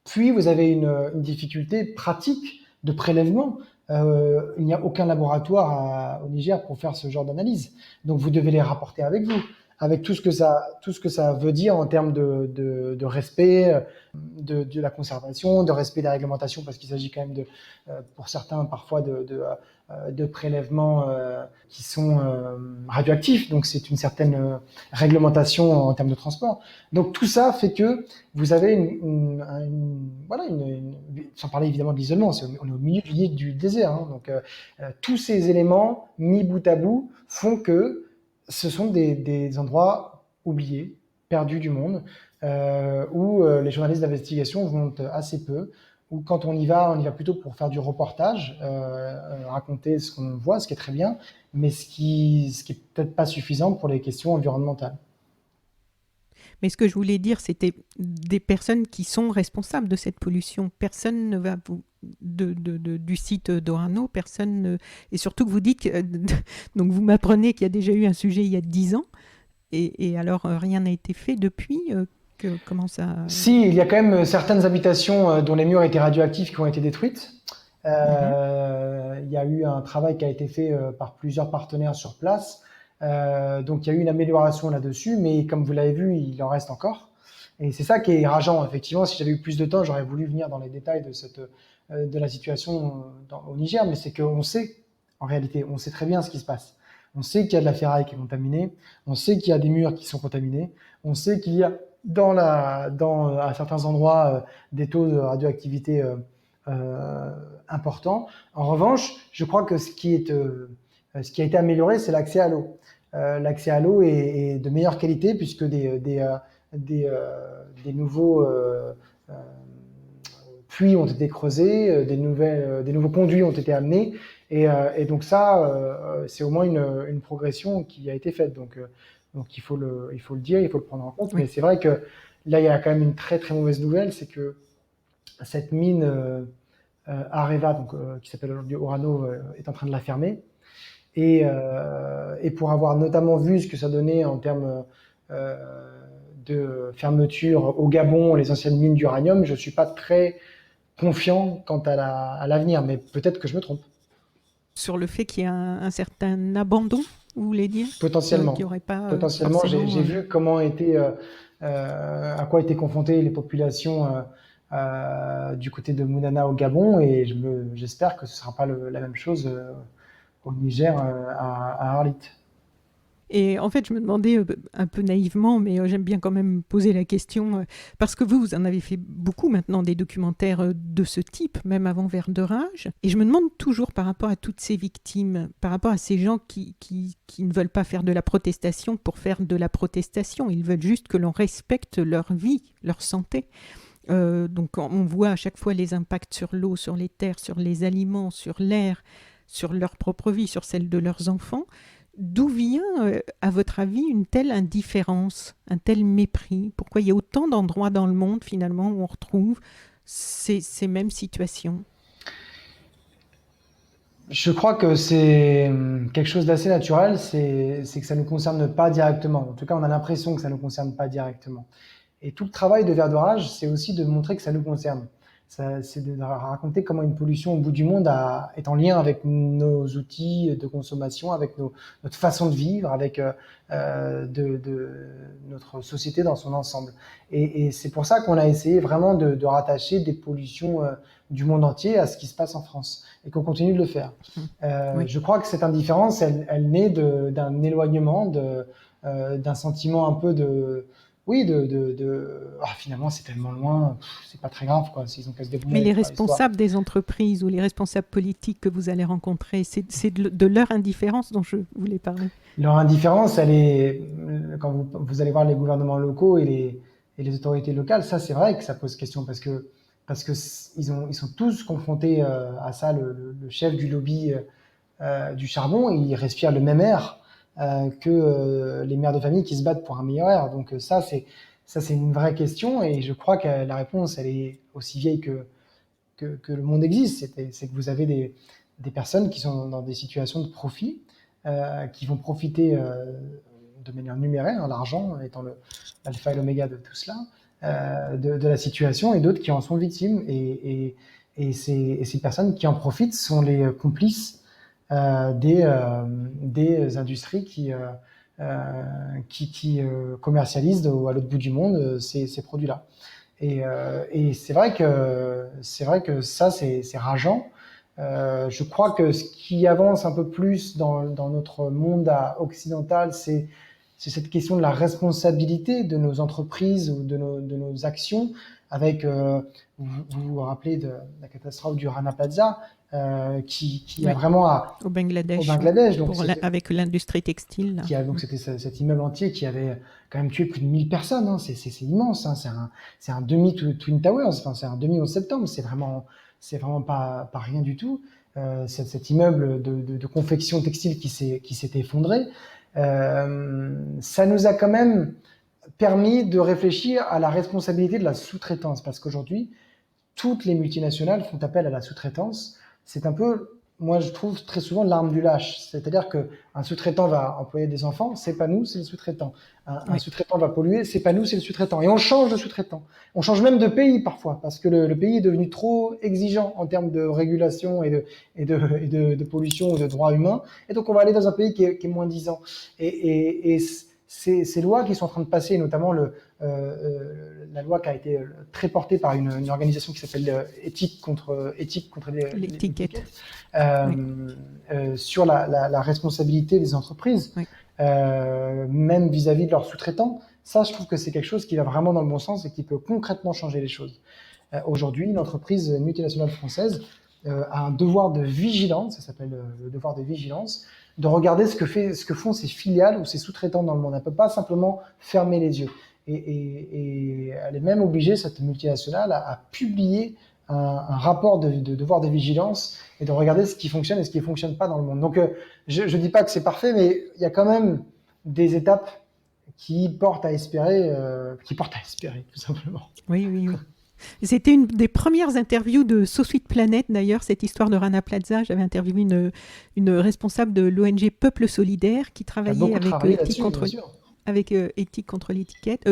puis vous avez une difficulté pratique de prélèvement. Il n'y a aucun laboratoire au Niger pour faire ce genre d'analyse. Donc, vous devez les rapporter avec vous, avec tout ce que ça veut dire en termes de respect de la conservation, de respect des réglementations, parce qu'il s'agit quand même pour certains parfois de prélèvements qui sont radioactifs. Donc, c'est une certaine réglementation en termes de transport. Donc, tout ça fait que vous avez voilà, sans parler évidemment de l'isolement, on est au milieu du désert. Hein, donc, tous ces éléments mis bout à bout font que ce sont des endroits oubliés, perdus du monde, où les journalistes d'investigation vont assez peu, où quand on y va plutôt pour faire du reportage, raconter ce qu'on voit, ce qui est très bien, mais ce qui est peut-être pas suffisant pour les questions environnementales. mais ce que je voulais dire, c'était des personnes qui sont responsables de cette pollution. Personne ne va vous... du site d'Orano, personne ne... Et surtout que vous dites... donc vous m'apprenez qu'il y a déjà eu un sujet il y a 10 ans, et alors rien n'a été fait depuis comment ça... Si, il y a quand même certaines habitations dont les murs étaient radioactifs qui ont été détruites. Mhm. Il y a eu un travail qui a été fait par plusieurs partenaires sur place. Donc il y a eu une amélioration là-dessus, mais comme vous l'avez vu, il en reste encore. Et c'est ça qui est rageant. Effectivement, si j'avais eu plus de temps, j'aurais voulu venir dans les détails de la situation au Niger, mais c'est qu'on sait, en réalité, on sait très bien ce qui se passe. On sait qu'il y a de la ferraille qui est contaminée, on sait qu'il y a des murs qui sont contaminés, on sait qu'il y a à certains endroits des taux de radioactivité importants. En revanche, je crois que ce qui a été amélioré, c'est l'accès à l'eau. L'accès à l'eau est de meilleure qualité puisque des nouveaux puits ont été creusés, des nouveaux conduits ont été amenés. Et donc ça, c'est au moins une progression qui a été faite. Donc il faut le dire, il faut le prendre en compte. Mais Oui. c'est vrai que là, il y a quand même une très très mauvaise nouvelle, c'est que cette mine Areva, qui s'appelle aujourd'hui Orano, est en train de la fermer. Et pour avoir notamment vu ce que ça donnait en termes de fermeture au Gabon, les anciennes mines d'uranium, je ne suis pas très confiant quant à l'avenir, mais peut-être que je me trompe. Sur le fait qu'il y a un certain abandon, vous voulez dire qu'il n'y Potentiellement. aurait pas Potentiellement, forcément... j'ai vu à quoi étaient confrontées les populations du côté de Mounana au Gabon, et j'espère que ce ne sera pas la même chose au Niger, à Arlit. Et en fait, je me demandais un peu naïvement, mais j'aime bien quand même poser la question, parce que vous en avez fait beaucoup maintenant des documentaires de ce type, même avant Vert de Rage. Et je me demande toujours par rapport à toutes ces victimes, par rapport à ces gens qui ne veulent pas faire de la protestation pour faire de la protestation, ils veulent juste que l'on respecte leur vie, leur santé. Donc on voit à chaque fois les impacts sur l'eau, sur les terres, sur les aliments, sur l'air, sur leur propre vie, sur celle de leurs enfants. D'où vient, à votre avis, une telle indifférence, un tel mépris? Pourquoi il y a autant d'endroits dans le monde, finalement, où on retrouve ces mêmes situations? Je crois que c'est quelque chose d'assez naturel, c'est que ça ne nous concerne pas directement. En tout cas, on a l'impression que ça ne nous concerne pas directement. Et tout le travail de Verdorage, c'est aussi de montrer que ça nous concerne. c'est de raconter comment une pollution au bout du monde est en lien avec nos outils de consommation, avec notre façon de vivre, avec notre société dans son ensemble. Et c'est pour ça qu'on a essayé vraiment de rattacher des pollutions du monde entier à ce qui se passe en France, et qu'on continue de le faire. Oui. Je crois que cette indifférence, elle naît d'un éloignement, d'un sentiment un peu de... Oui, finalement, c'est tellement loin, c'est pas très grave, quoi. S'ils ont qu'à se débrouiller Mais les avec leur histoire. responsables des entreprises ou les responsables politiques que vous allez rencontrer, c'est de leur indifférence dont je voulais parler. Leur indifférence, elle est, quand vous allez voir les gouvernements locaux et les autorités locales, ça, c'est vrai que ça pose question parce que ils sont tous confrontés à ça. Le chef du lobby du charbon, il respire le même air que les mères de famille qui se battent pour un meilleur air. Donc ça, c'est une vraie question, et je crois que la réponse, elle est aussi vieille que le monde existe. C'est que vous avez des personnes qui sont dans des situations de profit, qui vont profiter de manière numéraire, hein, l'argent étant l'alpha et l'oméga de tout cela, de la situation, et d'autres qui en sont victimes. Et ces personnes qui en profitent sont les complices des industries qui commercialisent à l'autre bout du monde ces produits-là. Et c'est vrai que ça, c'est rageant. Je crois que ce qui avance un peu plus dans notre monde occidental, c'est cette question de la responsabilité de nos entreprises ou de nos actions. Avec, vous rappelez de la catastrophe du Rana Plaza, qui a vraiment au Bangladesh, donc avec l'industrie textile. Donc c'était cet immeuble entier qui avait quand même tué plus de 1000 personnes. Hein. C'est immense. Hein. C'est un demi Twin Towers. Enfin, c'est un demi 11 septembre. C'est vraiment pas rien du tout. Cet immeuble de confection textile qui s'est effondré. Ça nous a quand même permis de réfléchir à la responsabilité de la sous-traitance, parce qu'aujourd'hui, toutes les multinationales font appel à la sous-traitance. C'est un peu, moi je trouve, très souvent l'arme du lâche. C'est-à-dire qu'un sous-traitant va employer des enfants, c'est pas nous, c'est le sous-traitant. Un sous-traitant va polluer, c'est pas nous, c'est le sous-traitant. Et on change de sous-traitant. On change même de pays parfois, parce que le pays est devenu trop exigeant en termes de régulation et de pollution ou de droits humains. Et donc on va aller dans un pays qui est moins disant. Et ces lois qui sont en train de passer, notamment la loi qui a été très portée par une organisation qui s'appelle Éthique contre l'étiquette, sur la responsabilité des entreprises, même vis-à-vis de leurs sous-traitants. Ça, je trouve que c'est quelque chose qui va vraiment dans le bon sens et qui peut concrètement changer les choses. Aujourd'hui, une entreprise multinationale française a un devoir de vigilance, ça s'appelle le devoir de vigilance, de regarder ce que font ses filiales ou ses sous-traitants dans le monde. Elle ne peut pas simplement fermer les yeux. Et elle est même obligée, cette multinationale, à publier un rapport de devoir de vigilance et de regarder ce qui fonctionne et ce qui ne fonctionne pas dans le monde. Donc, je ne dis pas que c'est parfait, mais il y a quand même des étapes qui portent à espérer, tout simplement. Oui. C'était une des premières interviews de So Sweet Planet, d'ailleurs, cette histoire de Rana Plaza. J'avais interviewé une responsable de l'ONG Peuple Solidaire qui travaillait avec Éthique contre l'étiquette.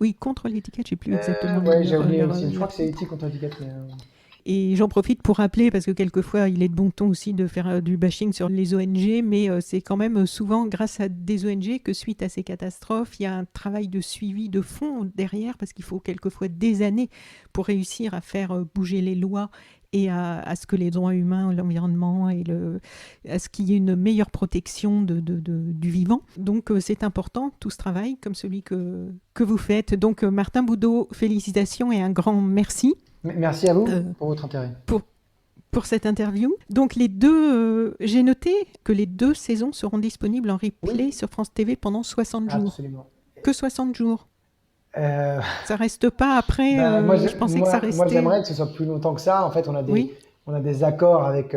Oui, contre l'étiquette, je ne sais plus exactement. Oui, j'ai oublié aussi. Je crois que c'est Éthique contre l'étiquette. Et j'en profite pour rappeler, parce que quelquefois il est de bon ton aussi de faire du bashing sur les ONG, mais c'est quand même souvent grâce à des ONG que suite à ces catastrophes, il y a un travail de suivi de fond derrière, parce qu'il faut quelquefois des années pour réussir à faire bouger les lois et à ce que les droits humains, l'environnement, à ce qu'il y ait une meilleure protection du vivant. Donc c'est important, tout ce travail, comme celui que vous faites. Donc Martin Boudot, félicitations et un grand merci. Merci à vous pour votre intérêt. Pour cette interview. Donc j'ai noté que les 2 saisons seront disponibles en replay sur France TV pendant 60 jours. Absolument. Que 60 jours. Ça reste pas après. Je pensais que ça restait. Moi, j'aimerais que ce soit plus longtemps que ça. En fait, on a des accords avec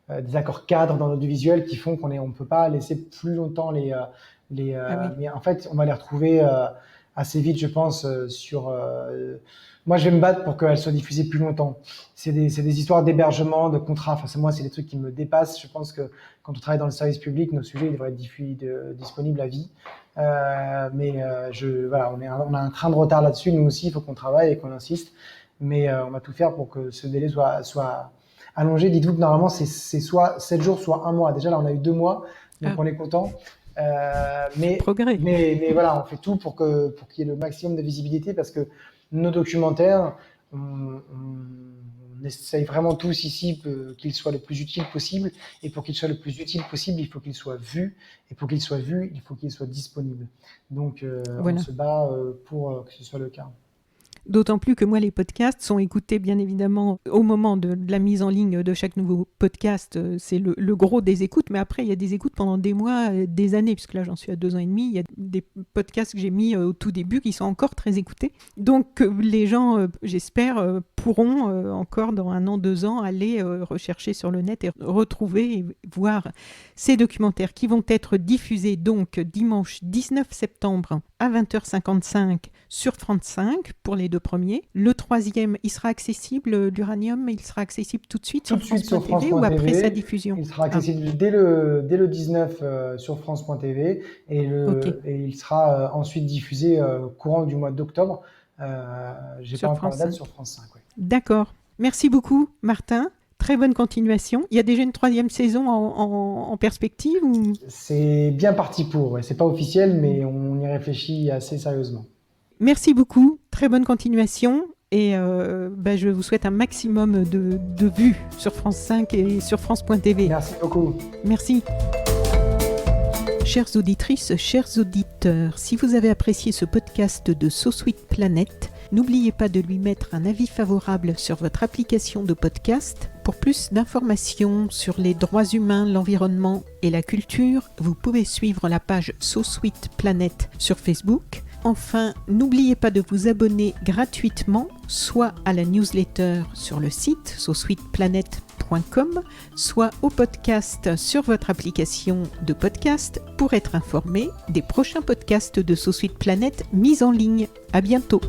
des accords cadres dans l'audiovisuel qui font qu'on ne peut pas laisser plus longtemps mais en fait, on va les retrouver assez vite, je pense, sur. Moi, je vais me battre pour qu'elles soient diffusées plus longtemps. C'est des histoires d'hébergement, de contrats. Enfin, moi, c'est des trucs qui me dépassent. Je pense que quand on travaille dans le service public, nos sujets devraient être disponibles à vie. Voilà, on a un train de retard là-dessus. Nous aussi, il faut qu'on travaille et qu'on insiste. mais on va tout faire pour que ce délai soit allongé. Dites-vous que normalement, c'est soit 7 jours, soit 1 mois. Déjà, là, on a eu 2 mois, donc on est content. Progrès. Mais voilà, on fait tout pour qu'il y ait le maximum de visibilité parce que nos documentaires, on essaye vraiment tous ici qu'ils soient le plus utiles possible. Et pour qu'ils soient le plus utiles possible, il faut qu'ils soient vus. Et pour qu'ils soient vus, il faut qu'ils soient disponibles. Donc, Voilà. on se bat pour que ce soit le cas. D'autant plus que moi, les podcasts sont écoutés bien évidemment au moment de la mise en ligne de chaque nouveau podcast. C'est le gros des écoutes, mais après, il y a des écoutes pendant des mois, des années, puisque là, j'en suis à 2 ans et demi. Il y a des podcasts que j'ai mis au tout début qui sont encore très écoutés. Donc, les gens, j'espère, pourront encore dans 1 an, 2 ans, aller rechercher sur le net et retrouver et voir ces documentaires qui vont être diffusés donc dimanche 19 septembre à 20h55 sur France 5 pour les 2 premiers. Le 3e, il sera accessible, l'Uranium, il sera accessible tout de suite sur France.tv ou après sa diffusion? Il sera accessible dès le 19 sur France.tv et il sera ensuite diffusé courant du mois d'octobre. J'ai pas encore la date sur France 5. Ouais. D'accord. Merci beaucoup, Martin. Très bonne continuation. Il y a déjà une 3e saison en perspective ou... C'est bien parti pour. Ouais. C'est pas officiel, mais on y réfléchit assez sérieusement. Merci beaucoup. Très bonne continuation. Et je vous souhaite un maximum de vues sur France 5 et sur France.tv. Merci beaucoup. Merci. Chères auditrices, chers auditeurs, si vous avez apprécié ce podcast de So Sweet Planet, n'oubliez pas de lui mettre un avis favorable sur votre application de podcast. Pour plus d'informations sur les droits humains, l'environnement et la culture, vous pouvez suivre la page So Sweet Planet sur Facebook. Enfin, n'oubliez pas de vous abonner gratuitement, soit à la newsletter sur le site sosweetplanet.com, soit au podcast sur votre application de podcast pour être informé des prochains podcasts de So Sweet Planet mis en ligne. À bientôt.